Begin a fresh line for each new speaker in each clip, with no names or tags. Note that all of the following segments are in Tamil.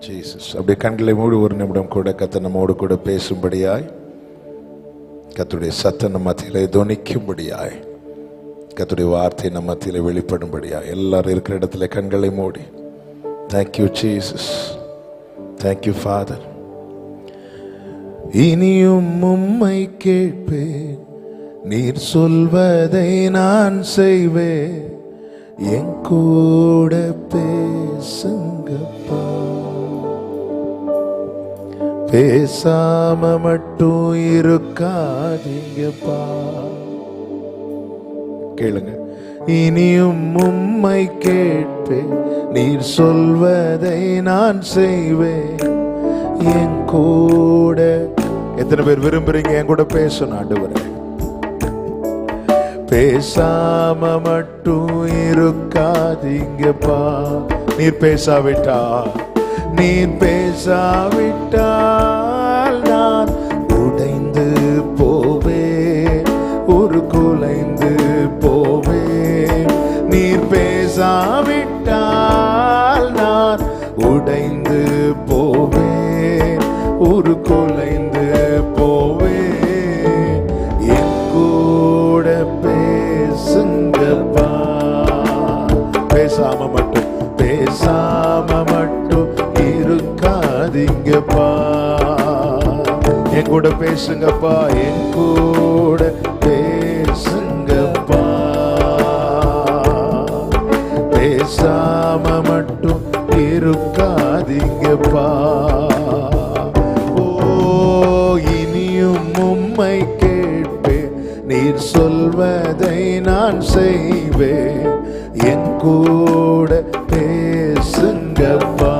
ஜீசஸ். அப்படியே கண்களை மூடி ஒரு நிமிடம் கூட கர்த்தர் நம்மோடு கூட பேசும்படியாய், கர்த்தருடைய சத்தம் நம்ம மத்தியிலே துணிக்கும்படியாய், கர்த்தருடைய வார்த்தை நம்ம மத்தியிலே வெளிப்படும்படியாய் எல்லாரும் இருக்கிற இடத்துல கண்களை மூடி. Thank you Jesus, thank you father. இனியும் உம்மை கேட்பேன், நீர் சொல்வதை நான் செய்வேன், என் கூட பேசுங்கப்பா. பேசாம மட்டும் இருக்காதீங்கப்பா. கேளுங்க. இனியும் உம்மை கேட்பேன், நீர் சொல்வதை நான் செய்வேன், என் கூட. எத்தனை பேர் விரும்புறீங்க என் கூட பேசணும் ஆண்டவரே? பேசாம மட்டும் இருக்காதீங்கப்பா. நீர் பேசாவிட்டால் நான் உடைந்து போவேன், ஒரு குலைந்து போவேன். நீர் பேசாவிட்டால் நான் உடைந்து போவேன், ஒரு குலைந்து போவேன். என் கூட பேசுங்கப்பா. பேசாம மட்டும் இருக்காதீங்கப்பா. என் கூட பேசுங்கப்பா, என் கூட பேசுங்கப்பா. பேசாம மட்டும் இருக்காதீங்கப்பா. ஓ, இனியும் உம்மை கேட்பேன், நீர் சொல்வதை நான் செய்வேன், என் கூட பேசுங்கப்பா.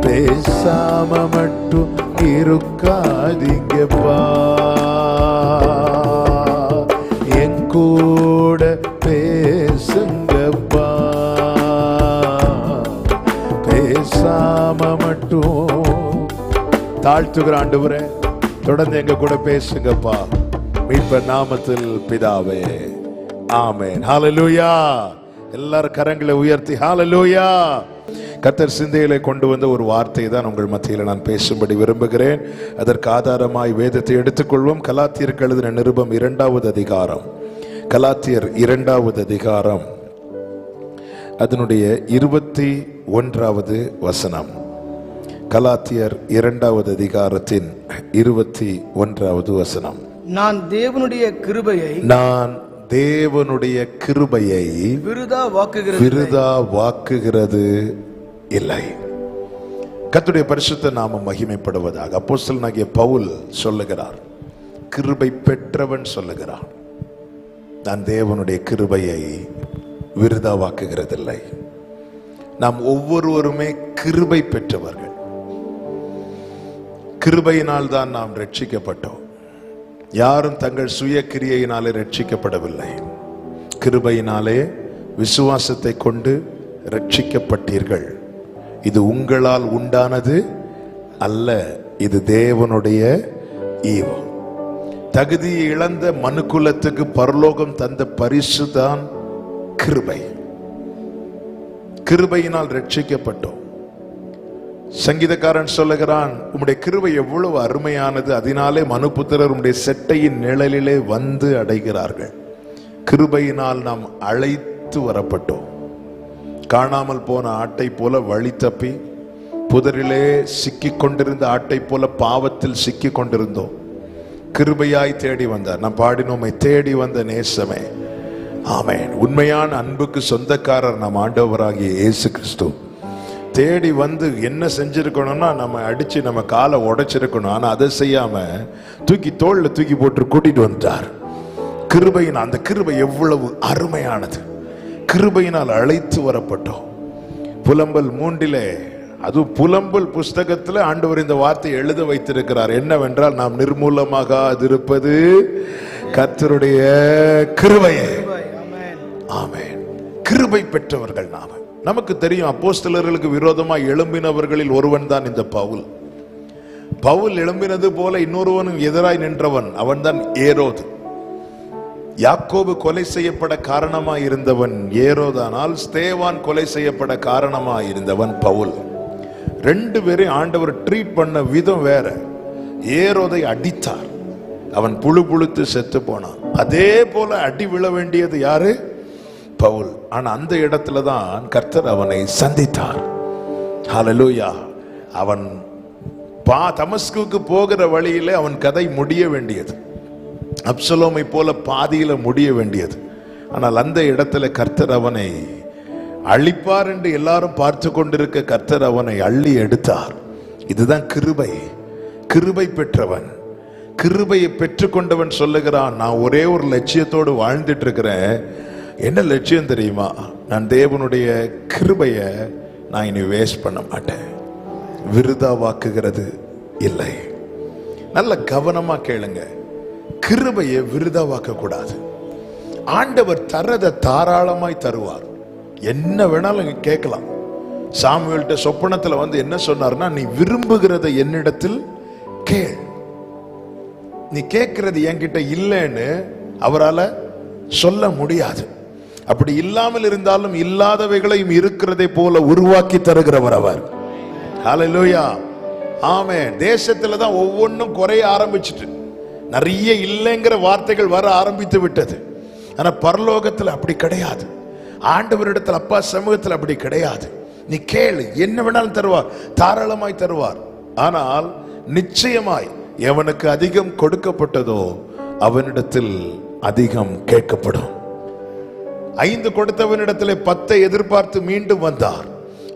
பேசாம மட்டும் இருக்காதீங்கப்பா. என் கூட பேசுங்கப்பா. பேசாம மட்டும். தாழ்த்துகிற ஆண்டவரே, தொடர்ந்து எங்க கூட பேசுங்கப்பா. மீட்பர் நாமத்தில் பிதாவே, ஆமென். ஹல்லேலூயா. எல்லாரும் கரங்களை உயர்த்தி ஹல்லேலூயா. கர்த்தர் சிந்தையிலே கொண்டு வந்த ஒரு வார்த்தை தான் உங்கள் மத்தியில் நான் பேசும்படி விரும்புகிறேன். அதற்கு ஆதாரமாய் வேதத்தை எடுத்துக்கொள்வோம். கலாத்தியருக்கு எழுதின நிருபம் 2வது அதிகாரம், கலாத்தியர் 2வது அதிகாரம், அதனுடைய 21வது வசனம். கலாத்தியர் 2வது அதிகாரத்தின் 21வது வசனம்.
நான் தேவனுடைய கிருபையை விருதா வாக்குகிறது இல்லை. கர்த்தருடைய பரிசுத்த நாமம் மகிமைப்படுவதாக. அப்போஸ்தலனாகிய பவுல் சொல்லுகிறார், கிருபை பெற்றவன் சொல்லுகிறான், நான் தேவனுடைய கிருபையை விருதா வாக்குகிறதில்லை. நாம் ஒவ்வொருவருமே கிருபை பெற்றவர்கள். கிருபையினால் தான் நாம் ரட்சிக்கப்பட்டோம். யாரும் தங்கள் சுய கிரியையினாலே ரட்சிக்கப்படவில்லை. கிருபையினாலே விசுவாசத்தை கொண்டு ரட்சிக்கப்பட்டீர்கள். இது உங்களால் உண்டானது அல்ல, இது தேவனுடைய ஈவம். தகுதியை இழந்த மனுக்குலத்துக்கு பரலோகம் தந்த பரிசு தான் கிருபை. கிருபையினால் ரட்சிக்கப்பட்டோம். சங்கீதக்காரன் சொல்லுகிறான், உம்முடைய கிருபை எவ்வளவு அருமையானது, அதனாலே மனுபுத்திரர் உம்முடைய செட்டையின் நிழலிலே வந்து அடைகிறார்கள். கிருபையினால் நாம் அழைத்து வரப்பட்டோம். காணாமல் போன ஆட்டை போல வழி தப்பி புதரிலே சிக்கிக் கொண்டிருந்த ஆட்டை போல பாவத்தில் சிக்கிக் கொண்டிருந்தோம். கிருபையாய் தேடி வந்தார். நாம் பாடினோமை, தேடி வந்த நேசமே. ஆமென். உண்மையான அன்புக்கு சொந்தக்காரர் நம் ஆண்டவராகிய இயேசு கிறிஸ்து. தேடி வந்து என்ன செஞ்சிருக்கணும்னா, நம்ம அடிச்சு நம்ம காலை உடைச்சிருக்கணும். ஆனா அதை செய்யாம தூக்கி தோல்ல தூக்கி போட்டு கூட்டிட்டு வந்துட்டார். கிருபையின் அந்த கிருபை எவ்வளவு அருமையானது. கிருபையினால் அழைத்து வரப்பட்டோம். புலம்பல் 3, அது புலம்பல் புஸ்தகத்தில் ஆண்டவர் இந்த வார்த்தை எழுத வைத்திருக்கிறார். என்னவென்றால், நாம் நிர்மூலமாகாதிருப்பது கர்த்தருடைய கிருபையே. ஆமென். கிருபை பெற்றவர்கள் நாம. நமக்கு தெரியும், அப்போஸ்தலர்களுக்கு விரோதமாக எழும்பினவர்களில் ஒருவன் தான் இந்த பவுல். பவுல் எழும்பினது போல இன்னொருவனும் எதிராய் நின்றவன், அவன் தான் ஏரோது. யாக்கோபு கொலை செய்யப்பட காரணமாய் இருந்தவன் ஏரோதானால், ஸ்தேவான் கொலை செய்யப்பட காரணமாய் இருந்தவன் பவுல். ரெண்டு பேரையும் ஆண்டவர் ட்ரீட் பண்ண விதம் வேற. ஏரோதை அடித்தார், அவன் புழு புழுத்து செத்து போனான். அதே போல அடி விழ வேண்டியது யாரு? பவுல். ஆனா அந்த இடத்துல தான் கர்த்தர் அவனை சந்தித்தார். ஹல்லேலூயா. அவன் தமஸ்குக்கு போகிற வழியிலே அவன் கதை முடிய வேண்டியது, அப்சலோமை போல பாதியில முடிய வேண்டியது. ஆனால் அந்த இடத்துல கர்த்தர் அவனை அழிப்பார் என்று எல்லாரும் பார்த்து கொண்டிருக்க கர்த்தர் அவனை அள்ளி எடுத்தார். இதுதான் கிருபை. கிருபை பெற்றவன், கிருபையை பெற்றுக்கொண்டவன் சொல்லுகிறான், நான் ஒரே ஒரு லட்சியத்தோடு வாழ்ந்துட்டு இருக்கிறேன். என்ன லட்சியம் தெரியுமா? நான் தேவனுடைய கிருபைய நான் இனி வேஸ்ட் பண்ண மாட்டேன், விருதாவாக்குகிறது இல்லை. நல்ல கவனமா கேளுங்க, கிருபையை விருதாவாக்க கூடாது. ஆண்டவர் தரத தாராளமாய் தருவார். என்ன வேணாலும் கேட்கலாம். சாமுவேல்ட்ட சொப்பனத்துல வந்து என்ன சொன்னார்னா, நீ விரும்புகிறத என்னிடத்தில் கேள். நீ கேட்கிறது என்கிட்ட இல்லைன்னு அவரால் சொல்ல முடியாது. அப்படி இல்லாமல் இருந்தாலும் இல்லாதவைகளையும் இருக்கிறதை போல உருவாக்கி தருகிறவர் அவர். ஹல்லேலூயா. ஆமென். தேசத்துல தான் ஒவ்வொன்றும் குறைய ஆரம்பிச்சிட்டு நிறைய இல்லைங்கிற வார்த்தைகள் வர ஆரம்பித்து விட்டது. ஆனா பரலோகத்தில் அப்படி கிடையாது. ஆண்டவரிடத்தில், அப்பா சமூகத்தில் அப்படி கிடையாது. நீ கேளு, என்ன வேணாலும் தருவார், தாராளமாய் தருவார். ஆனால் நிச்சயமாய் எவனுக்கு அதிகம் கொடுக்கப்பட்டதோ அவனிடத்தில் அதிகம் கேட்கப்படும். 5 கொடுத்தவனிடத்தில் 10 எதிர்பார்த்து மீண்டும் வந்தார்.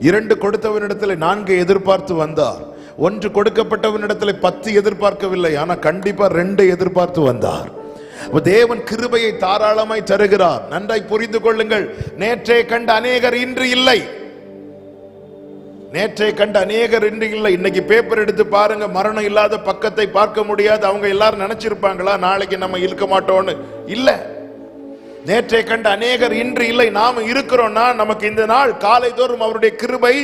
2 கொடுத்தவனிடத்தில் 4 எதிர்பார்த்து வந்தார். 1 கொடுக்கப்பட்டவனிடத்தில் 10 எதிர்பார்க்கவில்லை, ஆனா கண்டிப்பா 2 எதிர்பார்த்து வந்தார். தேவன் கிருபையை தாராளமாய் தருகிறார். நன்றாய் புரிந்து கொள்ளுங்கள். நேற்றே கண்ட அநேகர் இன்று இல்லை. நேற்றை கண்ட அநேகர் இன்று இல்லை. இன்னைக்கு பேப்பர் எடுத்து பாருங்க, மரணம் இல்லாத பக்கத்தை பார்க்க முடியாது. அவங்க எல்லாரும் நினைச்சிருப்பாங்களா நாளைக்கு நம்ம இருக்க மாட்டோம்னு? இல்ல. நேற்றை கண்ட அநேகர் இன்று இல்லை. நாம இருக்கிறோம்னா நமக்கு இந்த நாள் காலை தோறும் அவருடைய கிருபை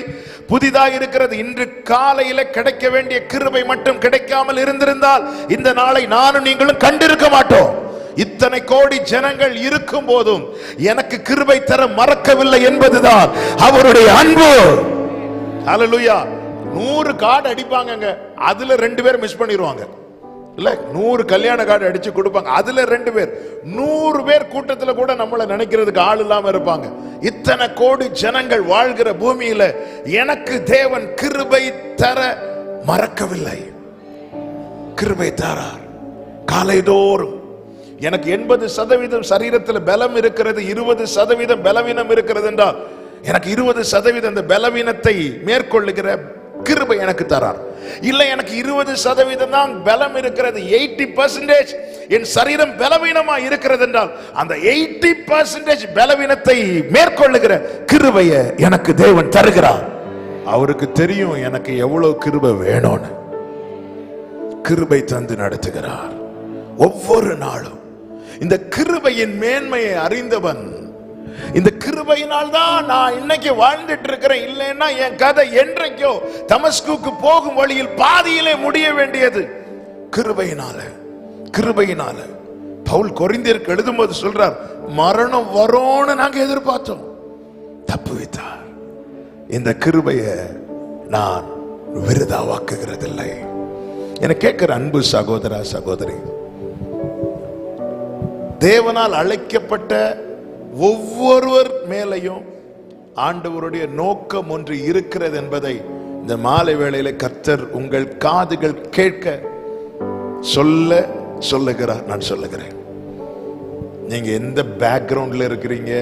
புதிதாக இருக்கிறது. இன்று காலையில கிடைக்க வேண்டிய கிருபை மட்டும் கிடைக்காமல் இருந்திருந்தால் இந்த நாளை நானும் நீங்களும் கண்டிருக்க மாட்டோம். இத்தனை கோடி ஜனங்கள் இருக்கும் போதும் எனக்கு கிருபை தர மறக்கவில்லை என்பதுதான் அவருடைய அன்பு. ஹல்லேலூயா. 100 கார்டு அடிப்பாங்க, அதுல 2 பேர் மிஸ் பண்ணிடுவாங்க. இல்ல, 100 கல்யாண கார்டு அடிச்சு கொடுப்பாங்க, அதுல 2 பேர். 100 பேர் கூட்டத்துல கூட நம்மள நினைக்கிறதுக்கு ஆள் இல்லாம இருப்பாங்க. இத்தனை கோடி ஜனங்கள் வாழ்கிற பூமியில எனக்கு தேவன் கிருபை தர மறக்கவில்லை. கிருபை தரார் காலைதோறும். எனக்கு 80% சரீரத்தில் பலம் இருக்கிறது, 20% பலவீனம் இருக்கிறது என்றால் எனக்கு 20% அந்த பலவீனத்தை மேற்கொள்ளுகிற கிருபை எனக்கு தரார். இல்ல, எனக்கு 20% தான் பலம் இருக்கிறது, 80% என் சரீரம் பலவீனமா இருக்கிறது என்றால் அந்த 80% பலவீனத்தை மேற்கொள்ளுகிற கிருபையை எனக்கு தேவன் தருகிறார். அவருக்கு தெரியும் எனக்கு எவ்வளவு கிருபை வேணும்னு. கிருபை தந்து நடத்துகிறார் ஒவ்வொரு நாளும். இந்த கிருபையின் மேன்மையை அறிந்தவன், இந்த கிருபையினால் தான் நான் இன்னைக்கு வாழ்ந்துட்டு இருக்கிறேன். இல்லைன்னா என் கதை என்றைக்கோ தமஸ்குக்கு போகும் வழியில் பாதியிலே முடிய வேண்டியது. கிருபையினால, கிருபையினால. பவுல் கொரிந்தியருக்கு எழுதும்போது சொல்றார், மரணம் வரும்னு நாங்க எதிர்பார்த்தோம், தப்பு வைத்தார். இந்த கிருபையை நான் விருதாவாக்குகிறதில்லை. என கேட்கிற அன்பு சகோதரா சகோதரி, தேவனால் அழைக்கப்பட்ட ஒவ்வொருவர் மேலையும் ஆண்டவருடைய நோக்கம் ஒன்று இருக்கிறது என்பதை இந்த மாலை வேளையில கர்த்தர் உங்கள் காதுகள் கேட்க சொல்லுகிறார். நான் சொல்லுகிறேன், நீங்க எந்த பேக்ரவுண்ட்ல இருக்கிறீங்க,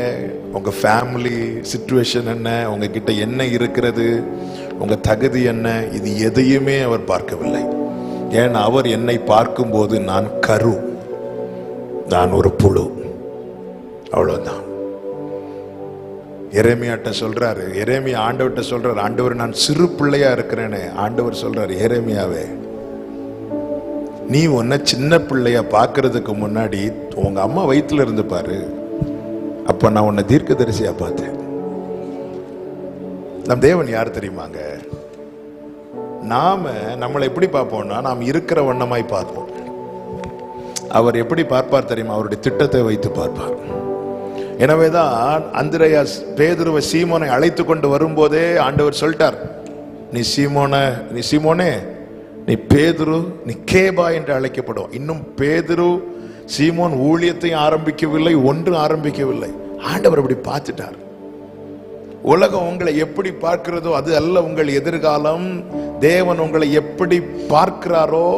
உங்க ஃபேமிலி சிச்சுவேஷன் என்ன, உங்ககிட்ட என்ன இருக்கிறது, உங்க தகுதி என்ன, இது எதையுமே அவர் பார்க்கவில்லை. ஏன்னா அவர் என்னை பார்க்கும்போது நான் கரு, நான் ஒரு புழு, அவ்வளவுதான். எரேமியாட்ட சொல்றாரு, எரேமியா ஆண்டவர்கிட்ட சொல்றாரு, ஆண்டவர் நான் சிறு பிள்ளையா இருக்கிறேன்னு. ஆண்டவர் சொல்றாரு, எரேமியாவே நீ உன்னை சின்ன பிள்ளையா பார்க்கறதுக்கு முன்னாடி உங்க அம்மா வயிற்றுல இருந்து பாரு, அப்ப நான் உன்னை தீர்க்கதரிசியா பார்த்தேன். நம் தேவன் யார் தெரியுமாங்க? நாம நம்மளை எப்படி பார்ப்போம்னா, நாம் இருக்கிற வண்ணமாய் பார்ப்போம். அவர் எப்படி பார்ப்பார் தெரியுமா? அவருடைய திட்டத்தை வைத்து பார்ப்பார். எனவேதான் அந்திரேயாஸ் பேதுருவை சீமோனை அழைத்து கொண்டு வரும்போதே ஆண்டவர் சொல்லிட்டார், நீ சீமோனே, நீ பேதுரு, நீ கேபா என்று அழைக்கப்படும். இன்னும் பேதுரு சீமோன் ஊழியத்தையும் ஆரம்பிக்கவில்லை, ஒன்றும் ஆரம்பிக்கவில்லை. ஆண்டவர் அப்படி பார்த்துட்டார். உலகம் உங்களை எப்படி பார்க்கிறதோ அது அல்ல உங்கள் எதிர்காலம். தேவன் உங்களை எப்படி பார்க்கிறாரோ,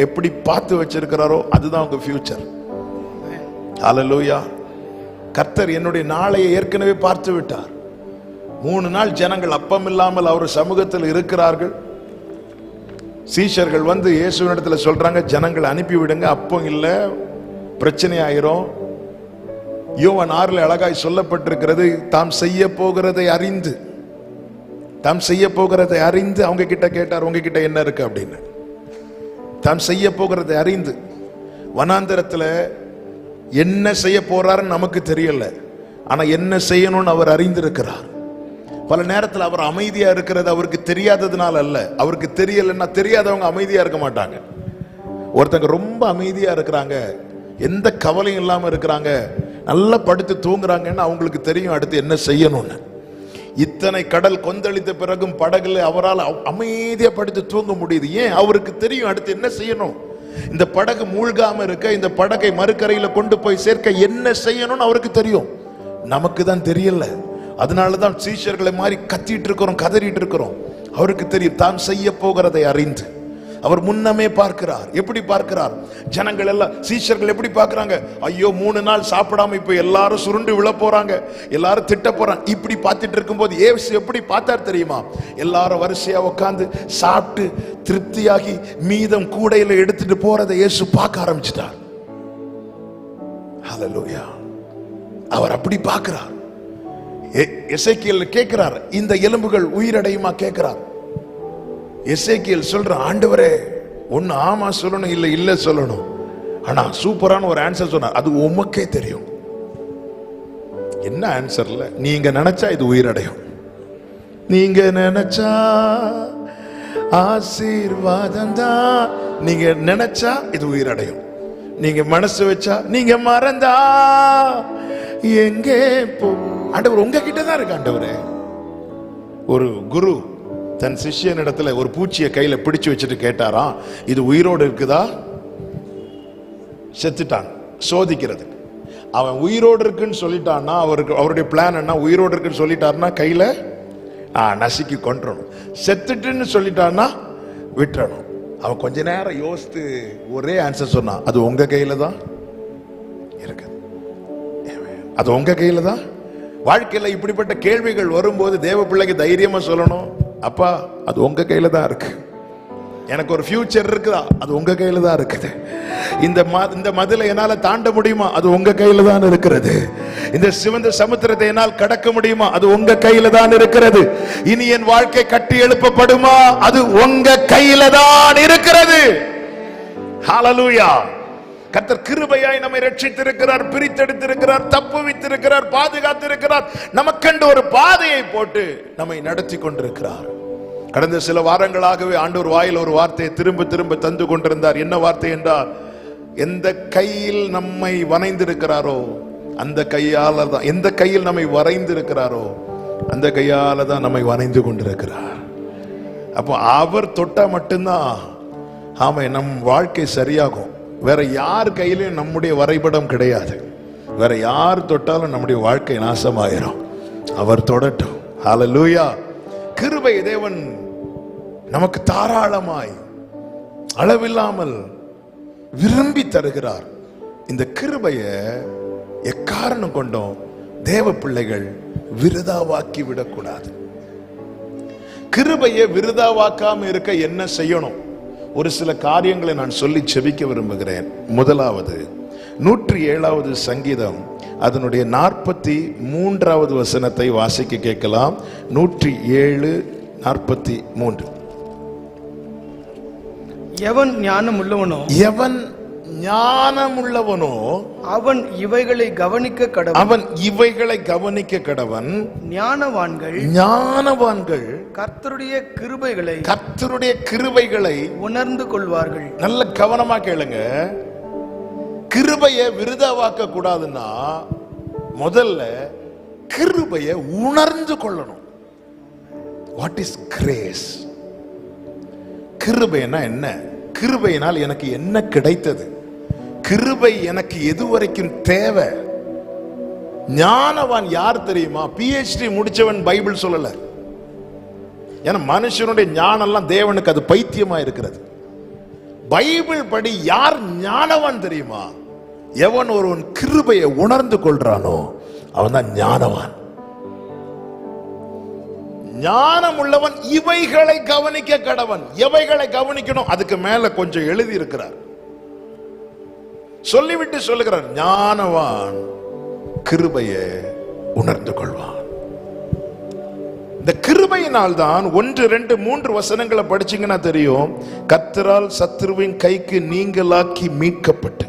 எப்படி பார்த்து வச்சிருக்கிறாரோ அதுதான் உங்க ஃபியூச்சர். ஹல்லேலூயா. கர்த்தர் என்னுடைய நாளையை ஏற்கனவே பார்த்து விட்டார். 3 நாள் ஜனங்கள் அப்பம் இல்லாமல் அவர் சமூகத்தில் இருக்கிறார்கள். சீஷர்கள் வந்து இயேசுவினிடத்துல சொல்றாங்க, ஜனங்களை அனுப்பி விடுங்க, அப்பம் இல்லை, பிரச்சனை ஆயிரும். யோவான் 6 அழகாய் சொல்லப்பட்டிருக்கிறது, தாம் செய்ய போகிறதை அறிந்து அவங்க கிட்ட கேட்டார், உங்ககிட்ட என்ன இருக்கு அப்படின்னு. தாம் செய்ய போகிறதை அறிந்து, வனாந்தரத்துல என்ன செய்ய போறாருன்னு நமக்கு தெரியல, ஆனா என்ன செய்யணும்னு அவர் அறிந்திருக்கிறார். பல நேரத்தில் அவர் அமைதியா இருக்கிறது அவருக்கு தெரியாததுனால அல்ல. அவருக்கு தெரியலன்னா, தெரியாதவங்க அமைதியா இருக்க மாட்டாங்க. ஒருத்தங்க ரொம்ப அமைதியா இருக்கிறாங்க, எந்த கவலையும் இல்லாம இருக்கிறாங்க, நல்லா படுத்து தூங்குறாங்கன்னு அவங்களுக்கு தெரியும் அடுத்து என்ன செய்யணும்னு. இத்தனை கடல் கொந்தளித்த பிறகும் படகுல அவரால் அமைதியா படுத்து தூங்க முடியுது. ஏன்? அவருக்கு தெரியும் அடுத்து என்ன செய்யணும். இந்த படகு மூழ்காம இருக்க, இந்த படகை மறுக்கரையில கொண்டு போய் சேர்க்க என்ன செய்யணும்னு அவருக்கு தெரியும். நமக்கு தான் தெரியல. அதனாலதான் சீஷர்களை மாதிரி கத்திட்டு இருக்கிறோம், கதறிட்டு இருக்கிறோம். அவருக்கு தெரியும், தான் செய்ய போகிறதை அறிந்து அவர் முன்னமே பார்க்கிறார். எப்படி பார்க்கிறார்? ஜனங்கள் எல்லாம், சீஷர்கள் எப்படி பார்க்கிறாங்க? ஐயோ 3 நாள் சாப்பிடாம இப்ப எல்லாரும் சுருண்டு விழ போறாங்க, எல்லாரும் திட்ட போறாங்க. இப்படி பார்த்துட்டு இருக்கும்போது இயேசு எப்படி பார்த்தார் தெரியுமா? எல்லாரும் வரிசையா உட்கார்ந்து சாப்பிட்டு திருப்தியாகி மீதம் கூடையில எடுத்துட்டு போறதை இயேசு பார்க்க ஆரம்பிச்சிட்டார். ஹல்லேலூயா. அவர் அப்படி பார்க்கிறார். எசேக்கியேல் கேட்கிறார், இந்த எலும்புகள் உயிரடையுமா கேட்கிறார். எசேக்கியேல் சொல்ற, ஆண்டவரே ஒன்னு ஆமா சொல்லணும், இல்ல இல்ல சொல்லணும். ஆனா சூப்பரான ஒரு ஆன்சர் சொன்னார், அது உமக்கே தெரியும். என்ன ஆன்சர்ல? நீங்க நினைச்சா இது உயிரடையும், நீங்க நினைச்சா ஆசீர்வாதம் தான், நீங்க நினைச்சா இது உயிரடையும், நீங்க மனசு வச்சா, நீங்க மறந்தா எங்கே போ. ஆண்டவர் உங்ககிட்ட தான் இருக்கு. ஆண்டவரே, ஒரு குரு தன் சிஷ்யன் இடத்துல ஒரு பூச்சியை கையில பிடிச்சு வச்சுட்டு கேட்டாராம், இது உயிரோடு இருக்குதா? செத்துட்டான். சோதிக்கிறது. அவன் உயிரோடு இருக்குன்னு சொல்லிட்டான்னா, அவருடைய பிளான் என்ன? உயிரோடு இருக்குன்னு சொல்லிட்டாருன்னா கையில நசுக்கி கொன்றணும். செத்துட்டுன்னு சொல்லிட்டான்னா விட்டுறணும். அவன் கொஞ்ச நேரம் யோசித்து ஒரே ஆன்சர் சொன்னான், அது உங்க கையில தான் இருக்கு, அது உங்க கையில தான். வாழ்க்கையில இப்படிப்பட்ட கேள்விகள் வரும்போது தேவ பிள்ளைக்கு தைரியமா சொல்லணும், அப்பா அது உங்க கையில தான் இருக்கு. எனக்கு ஒரு ஃபியூச்சர் இருக்குதா? அது உங்க கையில தான் இருக்குது. இந்த மதிலை என்னால தாண்ட முடியுமா? அது உங்க கையில தான் இருக்கிறது. இந்த சிவந்த சமுத்திரத்தை என்னால் கடக்க முடியுமா? அது உங்க கையில தான் இருக்கிறது. இனி என் வாழ்க்கை கட்டி எழுப்பப்படுமா? அது உங்க கையில தான் இருக்கிறது. ஹல்லேலூயா. கர்த்தர் கிருபையாய் நம்மை ரட்சித்திருக்கிறார், பிரித்தெடுத்திருக்கிறார், தப்புவித்திருக்கிறார், பாதுகாத்திருக்கிறார். நமக்கென்று ஒரு பாதையை போட்டு நம்மை நடத்தி கொண்டிருக்கிறார். கடந்த சில வாரங்களாகவே ஆண்டவர் வாயில் ஒரு வார்த்தையை திரும்ப திரும்ப தந்து கொண்டிருந்தார். என்ன வார்த்தை என்றால், எந்த கையில் நம்மை வரைந்திருக்கிறாரோ அந்த கையால தான், எந்த கையில் நம்மை வரைந்திருக்கிறாரோ அந்த கையால தான் நம்மை வரைந்து கொண்டிருக்கிறார். அப்போ அவர் தொட்டா மட்டும்தான் ஆமா நம் வாழ்க்கை சரியாகும். வேற யார் கையிலும் நம்முடைய வரைபடம் கிடையாது. வேற யார் தொட்டாலும் நம்முடைய வாழ்க்கை நாசமாயிரும். அவர் தொடட்டும். ஹல்லேலூயா. கிருபை தேவன் நமக்கு தாராளமாய் அளவில்லாமல் விரும்பி தருகிறார். இந்த கிருபையை எக்காரணம் கொண்டும் தேவ பிள்ளைகள் விருதாவாக்கி விடக்கூடாது. கிருபையை விருதாவாக்காம இருக்க என்ன செய்யணும்? ஒரு சில காரியங்களை நான் சொல்லி செபிக்க விரும்புகிறேன். முதலாவது, 107வது சங்கீதம் அதனுடைய 43வது வசனத்தை வாசிக்க கேட்கலாம். 107:43.
எவன் ஞானமுள்ளவனோ அவன் இவைகளை கவனிக்க கடவன். ஞானவான்கள் கர்த்தருடைய கிருபைகளை உணர்ந்து கொள்வார்கள்.
நல்ல கவனமா கேளுங்க. கிருபையை விருதாவாக்க கூடாதுன்னா முதல்ல கிருபையை உணர்ந்து கொள்ளணும். What is grace? கிருபைனா என்ன? கிருபையினால் எனக்கு என்ன கிடைத்தது? கிருபை எனக்கு எதுவரைக்கும் தேவை? ஞானவான் யார் தெரியுமா? PhD முடிச்சவன் பைபிள் சொல்லல. ஏன்னா மனுஷனுடைய ஞானம் எல்லாம் தேவனுக்கு அது பைத்தியமா இருக்கிறது. பைபிள் படி யார் ஞானவான் தெரியுமா? எவன் ஒருவன் கிருபையை உணர்ந்து கொள்றானோ அவன் தான் ஞானவான். ஞானம் உள்ளவன் இவைகளை கவனிக்க கடவன். எவைகளை கவனிக்கணும்? அதுக்கு மேல கொஞ்சம் எழுதி இருக்கிறார். சொல்லிவிட்டு சொல்லுகிறார், ஞானவான் கிருபையை உணர்ந்து கொள்வான். இந்த கிருபையினால் தான் 1, 2, 3 வசனங்களை படிச்சீங்கன்னா தெரியும். கர்த்தரால் சத்துருவின் கைக்கு நீங்களாக்கி மீட்கப்பட்டு,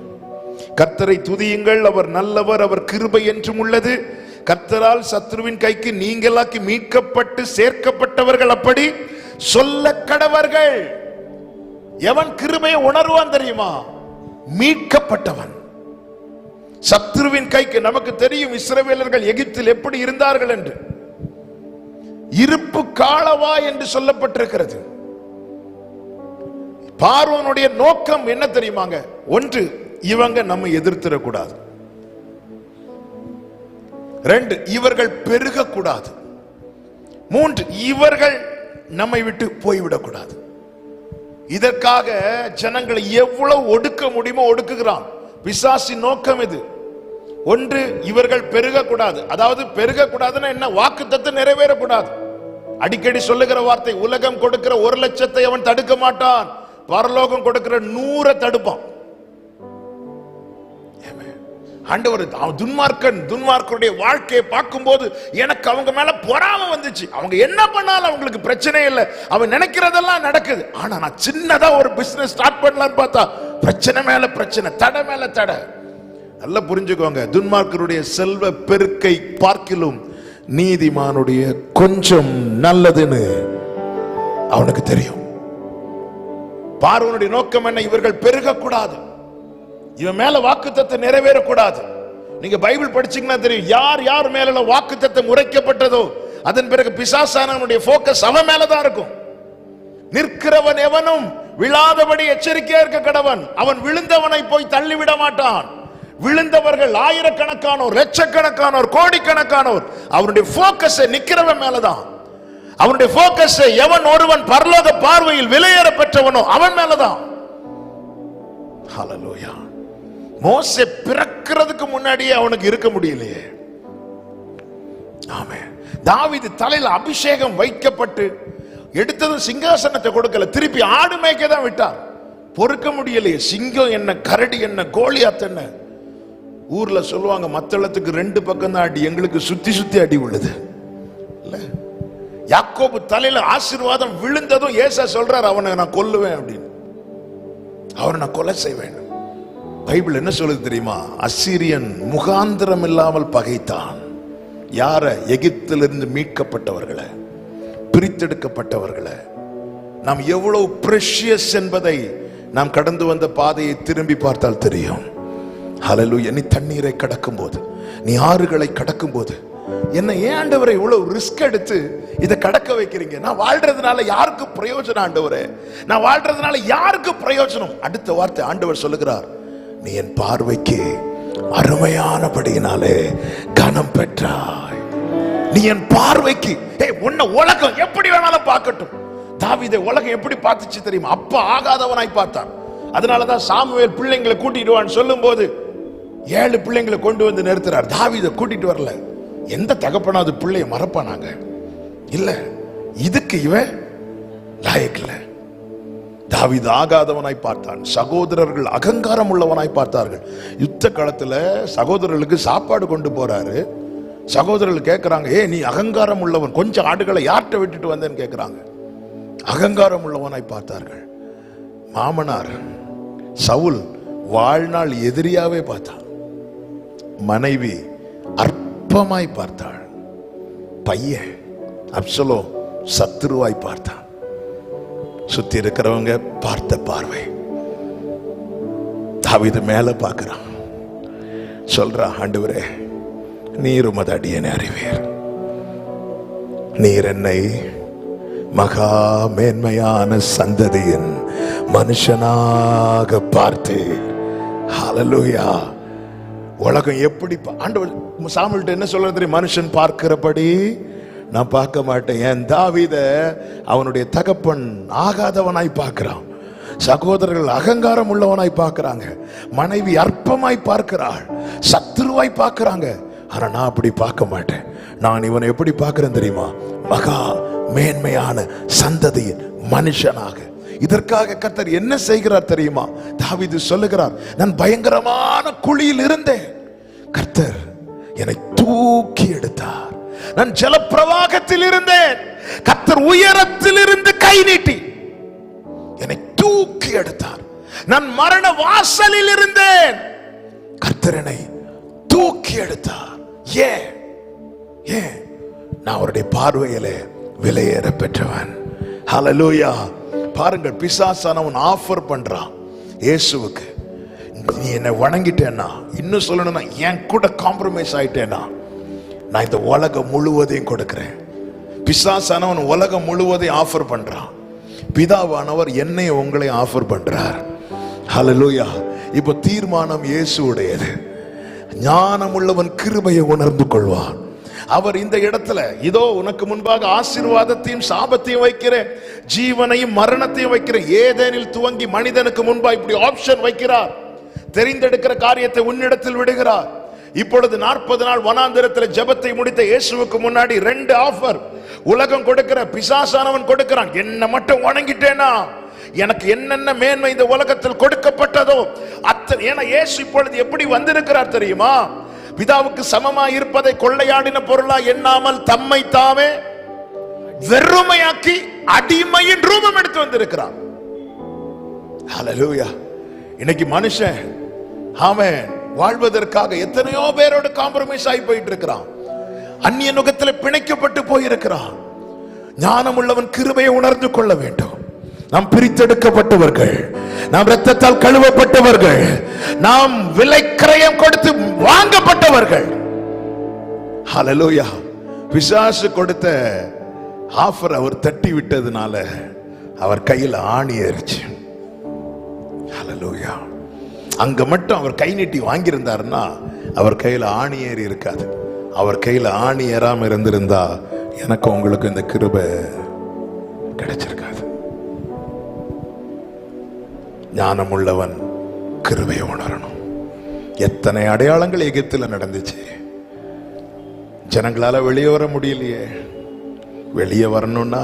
கர்த்தரை துதியுங்கள், அவர் நல்லவர், அவர் கிருபை என்றும் உள்ளது. கர்த்தரால் சத்துருவின் கைக்கு நீங்களாக்கி மீட்கப்பட்டு சேர்க்கப்பட்டவர்கள் அப்படி சொல்ல கடவர்கள். எவன் கிருபையை உணர்வான் தெரியுமா? மீட்கப்பட்டவன். சத்துருவின் கைக்கு, நமக்கு தெரியும் இஸ்ரவேலர்கள் எகிப்தில் எப்படி இருந்தார்கள் என்று. இருப்பு காலவா என்று சொல்லப்பட்டிருக்கிறது. பார்வோனுடைய நோக்கம் என்ன தெரியுமாங்க? 1, இவங்க நம்ம எதிர்த்திடக்கூடாது. 2, இவர்கள் பெருகக்கூடாது. 3, இவர்கள் நம்மை விட்டு போய்விடக்கூடாது. இதற்காக ஜனங்களை எவ்வளவு ஒடுக்க முடியுமோ ஒடுக்குகிறான். பிசாசின் நோக்கம் இது. 1, இவர்கள் பெருகக்கூடாது. அதாவது பெருகக்கூடாதுன்னா என்ன? வாக்குத்தத்தம் நிறைவேறக்கூடாது. அடிக்கடி சொல்லுகிற வார்த்தை, உலகம் கொடுக்கிற 1,00,000 அவன் தடுக்க மாட்டான், பரலோகம் கொடுக்கிற 100 தடுப்பான். ஆண்டவர் துன்மார்க்கருடைய வாழ்க்கையை பார்க்கும்போது எனக்கு அவங்க மேல பொறாமை வந்துச்சு. அவங்க என்ன பண்ணாலும் அவங்களுக்கு பிரச்சனை இல்லை, அவன் நினைக்கிறதெல்லாம் நடக்குது. ஆனா நான் சின்னதா ஒரு பிசினஸ் ஸ்டார்ட் பண்ணலான்னு பார்த்தா பிரச்சனை மேல பிரச்சனை, தடை மேல தடை. நல்லா புரிஞ்சுக்கோங்க, துன்மார்க்கருடைய செல்வ பெருக்கை பார்க்கிலும் நீதிமானுடைய கொஞ்சம் நல்லதுன்னு அவனுக்கு தெரியும். பார்வோனுடைய நோக்கம் என்ன? இவர்கள் பெருகக்கூடாது, இவன் மேல வாக்குத்தத்தம் நிறைவேறக்கூடாது. நீங்க பைபிள் படிச்சீங்கன்னா தெரியும், யார் யார் மேல வாக்குத்தத்தம் உரைக்கப்பட்டதோ அதன் பிறகு பிசாசானவனுடைய போக்கஸ் அவன் மேலதான் இருக்கும். நிற்கிறவன் எவனும் விழாதபடி எச்சரிக்கையா இருக்க கடவன். அவன் விழுந்தவனை போய் தள்ளிவிட மாட்டான். விழுந்தவர்கள் ஆயிரக்கணக்கானோர், லட்சக்கணக்கானோர், கோடிக்கணக்கானோர், அவனுடைய போக்கஸ் நிக்கிறவன் மேலதான். அவனுடைய போக்கஸ் எவன் ஒருவன் பரலோக பார்வையில் விலையேற பெற்றவனோ அவன் மேலதான். ஹல்லேலூயா. மோசே பிறக்கிறதுக்கு முன்னாடியே அவனுக்கு இருக்க முடியலையே. ஆமென். தாவீது தலையில அபிஷேகம் வைக்கப்பட்டு எடுத்ததும் சிங்காசனத்தை கொடுக்கல, திருப்பி ஆடு மேய்க்க தான் விட்டார். பொறுக்க முடியலையே. சிங்கம் என்ன, கரடி என்ன, கோலியாத் என்ன. ஊர்ல சொல்லுவாங்க, மத்தளத்துக்கு 2 பக்கம் தான் அடி, எங்களுக்கு சுத்தி சுத்தி அடி விழுது. யாக்கோபு தலையில ஆசீர்வாதம் விழுந்ததும் ஏசா சொல்றார், அவனை நான் கொல்லுவேன் அப்படின்னு. அவரை நான் கொலை செய்வேன். பைபிள் என்ன சொல்லுது தெரியுமா? அசீரியன் முகாந்திரம் இல்லாமல் பகைத்தான். யார? எகிப்திலிருந்து மீட்கப்பட்டவர்களை, பிரித்தெடுக்கப்பட்டவர்களை. நாம் எவ்வளவு பிரஷியஸ் என்பதை நாம் கடந்து வந்த பாதையை திரும்பி பார்த்தால் தெரியும். ஹல்லேலூயா. நீ தண்ணீரை கடக்கும் போது, நீ ஆறுகளை கடக்கும் போது, என்ன ஏன் ஆண்டவரே இவ்வளவு ரிஸ்க் எடுத்து இதை கடக்க வைக்கிறீங்க? நான் வாழ்றதுனால யாருக்கு பிரயோஜனம் ஆண்டவரே? நான் வாழ்றதுனால யாருக்கு பிரயோஜனம்? அடுத்த வார்த்தை ஆண்டவர் சொல்லுகிறார், நீ என் பார்வைக்கு அருமையானபடியினாலே கனம் பெற்றாய். நீ என் பார்வைக்கு, உன்னை உலகம் எப்படி வேணாலும் பார்க்கட்டும். தாவீதை உலகம் எப்படி பார்த்துச்சு தெரியுமா? அப்ப ஆகாதவனாய் பார்த்தான். அதனாலதான் சாமுவேல் பிள்ளைங்களை கூட்டிடுவான்னு சொல்லும் போது 7 பிள்ளைங்களை கொண்டு வந்து நிறுத்துறார். தாவீதை கூட்டிட்டு வரல. எந்த தகப்பனாவது பிள்ளைய மறப்பானாங்க? இல்ல. இதுக்கு இவன் லாயக்கில்லை. தாவீது ஆகாதவனாய் பார்த்தான். சகோதரர்கள் அகங்காரம் உள்ளவனாய் பார்த்தார்கள். யுத்த காலத்துல சகோதரர்களுக்கு சாப்பாடு கொண்டு போறாரு. சகோதரர்கள் கேட்கிறாங்க, நீ அகங்காரம் உள்ளவன், கொஞ்சம் ஆடுகளை யார்கிட்ட விட்டுட்டு வந்தேன்னு கேட்கிறாங்க. அகங்காரம் உள்ளவனாய் பார்த்தார்கள். மாமனார் சவுல் வாழ்நாள் எதிரியாவே பார்த்தான். மனைவி அற்பமாய் பார்த்தாள். பையன் அப்சலோம் சத்துருவாய் பார்த்தான். சுத்தி இருக்கிறவங்க பார்த்த பார்வை. தாவீது மேல பார்க்கிறான். சொல்றா, ஆண்டவரே நீர் உமது அடியேனை அறிவீர், நீர் என்னை மகா மேன்மையான சந்ததியின் மனுஷனாக பார்த்து. ஹல்லேலூயா. உலகம் எப்படி ஆண்டவர் சாமுவேல்ட்ட என்ன சொல்றது தெரியும்? மனுஷன் பார்க்கிறபடி நான் பார்க்க மாட்டேன். என் தாவீத அவனுடைய தகப்பன் ஆகாதவனாய் பார்க்கிறான், சகோதரர்கள் அகங்காரம் உள்ளவனாய் பார்க்கிறாங்க, மனைவி அற்பமாய் பார்க்கிறாள், சத்துருவாய் பார்க்கிறாங்க. ஆனா நான் அப்படி பார்க்க மாட்டேன். நான் இவனை எப்படி பார்க்கிறேன் தெரியுமா? மகா மேன்மையான சந்ததியின் மனுஷனாக. இதற்காக கர்த்தர் என்ன செய்கிறார் தெரியுமா? தாவீது சொல்லுகிறார், நான் பயங்கரமான குழியில் இருந்தேன், கர்த்தர் என்னை தூக்கி எடுத்தார். நான் ஜலப்பிரவாகத்தில் இருந்தேன், கர்த்தர் உயரத்தில் இருந்து கை நீட்டி என்னை தூக்கி எடுத்தார். நான் மரண வாசலில் இருந்தேன், கர்த்தர் என்னை தூக்கி எடுத்தார். ஏன்? நான் அவருடைய பார்வையிலே விலையேற பெற்றவன். ஹல்லேலூயா. பாருங்கள், பிசாசானவன் ஆஃபர் பண்றான் இயேசுவுக்கு, நீ என்னை வணங்கிட்டேன்னா, இன்னும் சொல்லணும்னா என் கூட காம்ப்ரமைஸ் ஆயிட்டேன்னா நான் இந்த உலகம் முழுவதையும் கொடுக்கிறேன். பிசாசானவன் உலகம் முழுவதையும் ஆஃபர் பண்றான். பிதாவானவர் என்னை உங்களை ஆஃபர் பண்றார். ஹல்லேலூயா. இப்போ தீர்மானம் இயேசுவுடையது. ஞானம் உள்ளவன் கிருபையை உணர்ந்து கொள்வான். அவர் இந்த இடத்துல, இதோ உனக்கு முன்பாக ஆசீர்வாதத்தையும் சாபத்தையும் வைக்கிறேன், ஜீவனையும் மரணத்தையும் வைக்கிறேன். ஏதேனில் துவங்கி மனிதனுக்கு முன்பாக இப்படி ஆப்ஷன் வைக்கிறார். தெரிந்தெடுக்கிற காரியத்தை உன்னிடத்தில் விடுகிறார். இப்பொழுது 40 நாள் வனாந்திரத்தில் ஜெபத்தை முடித்த இயேசுவுக்கு முன்னாடி 2 ஆஃபர் உலகம் கொடுக்கிற, பிசாசானவன் கொடுக்கிறான். என்ன மட்டும் வணங்கிட்டேனா எனக்கு என்னென்ன மேன்மை இந்த உலகத்தில் கொடுக்கப்பட்டதோ அத்தனை. ஏன்னா இயேசு இப்பொழுது எப்படி வந்திருக்கிறார் தெரியுமா? பிதாவுக்கு சமமா இருப்பதை கொள்ளையாடின பொருளா எண்ணாமல் தம்மை தாமே வெறுமையாக்கி அடிமையின் ரூபம் எடுத்து வந்திருக்கிறார். ஹல்லேலூயா. இன்னைக்கு மனுஷன் ஆமென் வாழ்வதற்காக எத்தனையோ பேரோடு காம்ப்ரமைஸ் ஆகி போயிட்டு இருக்கிறான். அந்நிய நுகத்தில் பிணைக்கப்பட்டு போயிருக்கிறான். ஞானம் உள்ளவன் கிருபையை உணர்ந்து கொள்ள வேண்டும். நாம் பிரித்தெடுக்கப்பட்டவர்கள், நாம் இரத்தத்தால் கழுவப்பட்டவர்கள், நாம் விலை கிரயம் கொடுத்து வாங்கப்பட்டவர்கள். ஹல்லேலூயா. பிசாசு கொடுத்த ஆஃபர் அவர் தட்டி விட்டதுனால அவர் கையில் ஆணி ஏறிச்சு. ஹல்லேலூயா. அங்க மட்டும் அவர் கை நீட்டி வாங்கியிருந்தாருன்னா அவர் கையில் ஆணி ஏறி இருக்காது. அவர் கையில் ஆணி ஏறாம இருந்திருந்தா எனக்கு உங்களுக்கு இந்த கிருபை கிடைச்சிருக்காது. ஞானம் உள்ளவன் கிருபையை உணரணும். எத்தனை அடையாளங்கள் எகிப்தில் நடந்துச்சு, ஜனங்களால வெளியே வர முடியலையே. வெளியே வரணும்னா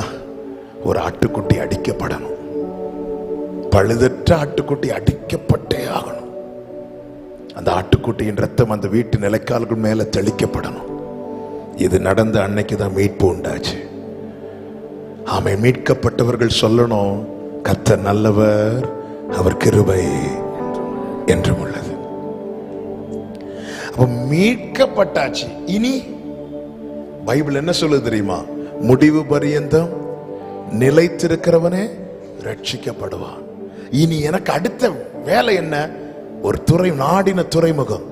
ஒரு ஆட்டுக்குட்டி அடிக்கப்படணும். பழுதற்ற ஆட்டுக்குட்டி அடிக்கப்பட்டே ஆகணும். அந்த ஆட்டுக்குட்டியின் ரத்தம் அந்த வீட்டு நிலைக்கால்கள் மேல தெளிக்கப்படணும். இது நடந்த அன்னைக்கு தான் மீட்பு உண்டாச்சு. ஆமை மீட்கப்பட்டவர்கள் சொல்லணும், கர்த்தர் நல்லவர், அவர் கிருபை என்றும் உள்ளது. அப்ப மீட்கப்பட்டாச்சு. இனி பைபிள் என்ன சொல்லுது தெரியுமா? முடிவு பரியந்தம் நிலைத்திருக்கிறவனே ரட்சிக்கப்படுவான். இனி எனக்கு அடுத்த வேலை என்ன? ஒரு நாடின துறைமுகம்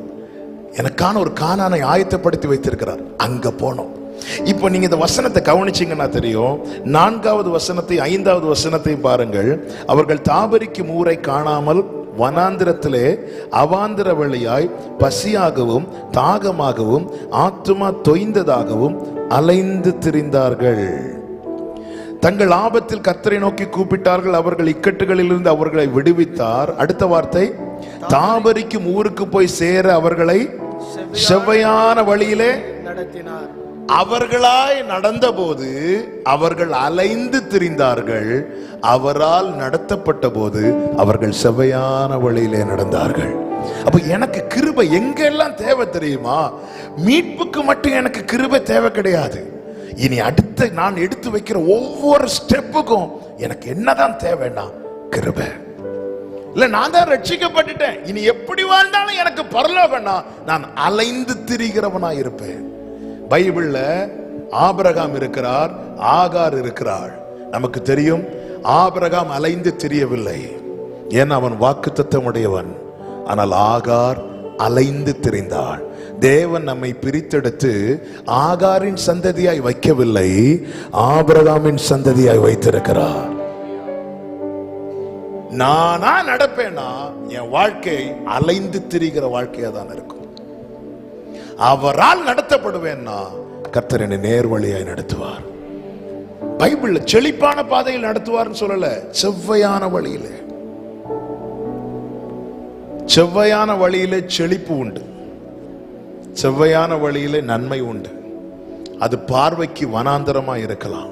எனக்கான ஒரு கானானை ஆயத்தப்படுத்தி வைத்திருக்கிறார், அங்க போனோம். இப்போ நீங்க இந்த வசனத்தை கவனிச்சீங்கன்னா தெரியும். 4வது வசனத்தை 5வது வசனத்தையும் பாருங்கள். அவர்கள் தாபரிக்கும் ஊரை காணாமல் வனாந்திரத்திலே அவாந்திர வழியாய் பசியாகவும் தாகமாகவும் ஆத்துமா தொய்ந்ததாகவும் அலைந்து திரிந்தார்கள். தங்கள் ஆபத்தில் கர்த்தரை நோக்கி கூப்பிட்டார்கள், அவர்கள் இக்கட்டுகளில் இருந்து அவர்களை விடுவித்தார். அடுத்த வார்த்தை, தாபரிக்கும் ஊருக்கு போய் சேர அவர்களை செவ்வையான வழியிலே நடத்தினார். அவர்களாய் நடந்த போது அவர்கள் அலைந்து திரிந்தார்கள், அவரால் நடத்தப்பட்ட போது அவர்கள் செவ்வையான வழியிலே நடந்தார்கள். அப்ப எனக்கு கிருபை எங்கெல்லாம் தேவை தெரியுமா? மீட்புக்கு மட்டும் எனக்கு கிருபை தேவை கிடையாது. இனி அடுத்த நான் எடுத்து வைக்கிற ஒவ்வொரு ஸ்டெப்புக்கும் எனக்கு என்னதான் தேவைன்னா கிருபை. இல்ல நான் தான் ரட்சிக்கப்பட்டுட்டேன், இனி எப்படி வாழ்ந்தாலும் எனக்கு பரலோகம்னா நான் அலைந்து திரிகிறவனா இருப்பேன். பைபிள்ல ஆபிரகாம் இருக்கிறார், ஆகார் இருக்கிறாள். நமக்கு தெரியும் ஆபிரகாம் அலைந்து திரியவில்லை, ஏன்னா அவன் வாக்குத்தத்தம் உடையவன். ஆனால் ஆகார் அலைந்து திரிந்தாள். தேவன் நம்மை பிரித்தெடுத்து ஆகாரின் சந்ததியாய் வைக்கவில்லை, ஆபிரகாமின் சந்ததியாய் வைத்திருக்கிறார். நானா நடப்பேனா என் வாழ்க்கை அலைந்து திரிகிற வாழ்க்கையா தான் இருக்கும். அவரால் நடத்தப்படுவேன்னா கர்த்தர் என்னை நேர்வழியாய் நடத்துவார். பைபிள்ல செழிப்பான பாதையில் நடத்துவார்னு சொல்லல, செவ்வையான வழியில. செவ்வையான வழியிலே செழிப்பு உண்டு, செவ்வையான வழியிலே நன்மை உண்டு. அது பார்வைக்கு வனாந்தரமா இருக்கலாம்.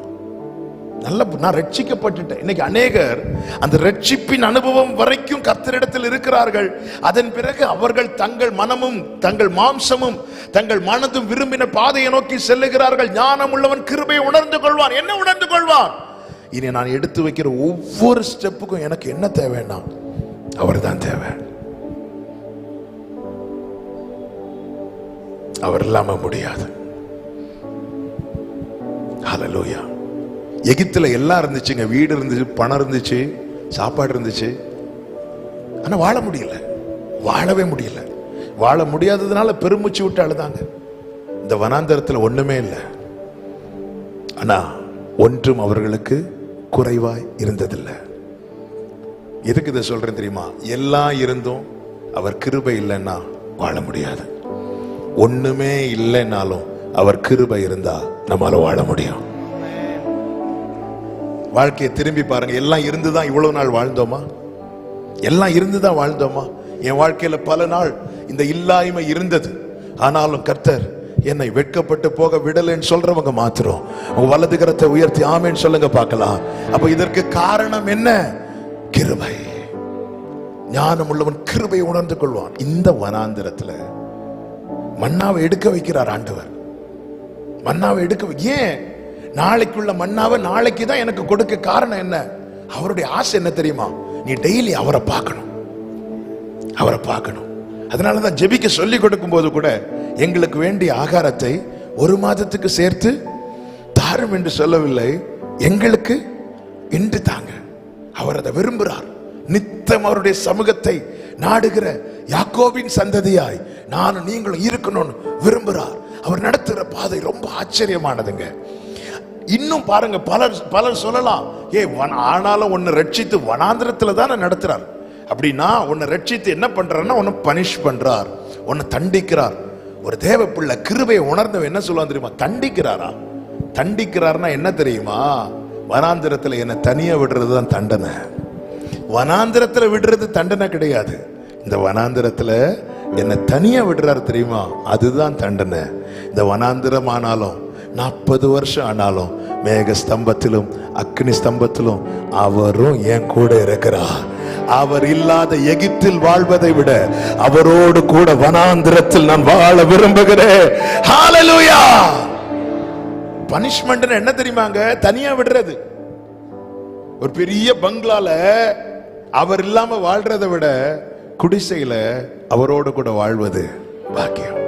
நல்ல நான் ரட்சிக்கப்பட்டுட்டேன். இன்னைக்கு அநேகர் அந்த ரட்சிப்பின் அனுபவம் வரைக்கும் கர்த்தரிடத்தில் இருக்கிறார்கள். அதன் பிறகு அவர்கள் தங்கள் மனமும் தங்கள் மாம்சமும் தங்கள் மனதும் விரும்பின பாதையை நோக்கி செல்லுகிறார்கள். ஞானம் உள்ளவன் கிருபையை உணர்ந்து கொள்வான். என்ன உணர்ந்து கொள்வான்? இனி நான் எடுத்து வைக்கிற ஒவ்வொரு ஸ்டெப்புக்கும் எனக்கு என்ன தேவைன்னா அவர் தான் தேவை. அவர் இல்லாம முடியாது. ஹல்லேலூயா. எகிப்துல எல்லாம் இருந்துச்சுங்க. வீடு இருந்துச்சு, பணம் இருந்துச்சு, சாப்பாடு இருந்துச்சு. ஆனா வாழ முடியல, வாழவே முடியல. வாழ முடியாததுனால பெருமூச்சு விட்டு அழுதாங்க. இந்த வனாந்தரத்துல ஒண்ணுமே இல்லை, ஆனா ஒன்றும் அவர்களுக்கு குறைவாய் இருந்ததில்லை. எதுக்கு இதை சொல்றேன் தெரியுமா? எல்லாம் இருந்தும் அவர் கிருபை இல்லைன்னா வாழ முடியாது. ஒண்ணுமே இல்லைன்னாலும் அவர் கிருபை இருந்தா நம்மால வாழ முடியும். வாழ்க்கையை திரும்பி பாருங்க. எல்லாம் இருந்துதான் இவ்வளவு நாள் வாழ்ந்தோமா? எல்லாம் இருந்துதான் வாழ்ந்தோமா? என் வாழ்க்கையில பல நாள் இந்த இல்லாய்மை இருந்தது. ஆனாலும் கர்த்தர் என்னை வெட்கப்பட்டு போக விடலைன்னு சொல்றவங்க மாத்திரம் உங்க வலது கரத்தை உயர்த்தி ஆமேன்னு சொல்லுங்க பார்க்கலாம். அப்ப இதற்கு காரணம் என்ன? கிருபை. ஞானம் உள்ளவன் கிருபை உணர்ந்து கொள்வான். இந்த வனாந்திரத்துல மன்னாவை எடுக்க வைக்கிறார் ஆண்டவர். மன்னாவை எடுக்க ஏன்? நாளைக்குள்ள மன்னாவை நாளைக்கு தான் எனக்கு கொடுக்க காரணம் என்ன? அவருடைய ஆசை என்ன தெரியுமா? நீ டெய்லி அவரை பார்க்கணும், அவரை பார்க்கணும். அதனாலதான் ஜெபிக்க சொல்லி கொடுக்கும் போது கூட எங்களுக்கு வேண்டிய ஆகாரத்தை 1 மாதத்துக்கு சேர்த்து தாரும் என்று சொல்லவில்லை, எங்களுக்கு என்று தாங்க. அவர் அதை விரும்புகிறார். நித்தம் அவருடைய சமூகத்தை நாடுகிற யாக்கோபின் சந்ததியாய் நானும் நீங்களும் இருக்கணும்னு விரும்புகிறார். அவர் நடத்துகிற பாதை ரொம்ப ஆச்சரியமானதுங்க. இன்னும் பாருங்க, பலர் சொல்லலாம், ஆனாலும் உன்னை ரட்சித்து வனாந்திரத்துல தானே நடத்துறார். அப்படின்னா உன்னை ரட்சித்து என்ன பண்றாருன்னா உன்னை பனிஷ் பண்றார், உன்னை தண்டிக்கிறார். ஒரு தேவ பிள்ளை கிருபையை உணர்ந்தவன் என்ன சொல்லுவான் தெரியுமா? தண்டிக்கிறாரா? தண்டிக்கிறார்னா என்ன தெரியுமா? வனாந்திரத்துல என்னை தனியா விடுறதுதான் தண்டனை. வனாந்திரத்துல விடுறது தண்டனை கிடையாது. இந்த வனாந்திரத்துல என்னை தனியா விடுறாரு தெரியுமா? அதுதான் தண்டனை. இந்த வனாந்திரம் ஆனாலும் 40 வருஷம் ஆனாலும் மேக ஸ்தம்பத்திலும் அக்னி ஸ்தம்பத்திலும் அவரும் என் கூட இருக்கிறார். அவர் இல்லாத எகிப்தில் வாழ்வதை விட அவரோடு கூட வனாந்திரத்தில் நான் வாழ விரும்புகிறேன். ஹல்லேலூயா. பனிஷ்மெண்ட் என்ன தெரியுமாங்க? தனியா விடுறது. ஒரு பெரிய பங்களால அவர் இல்லாம வாழ்றதை விட குடிசையில அவரோடு கூட வாழ்வது பாக்கியம்.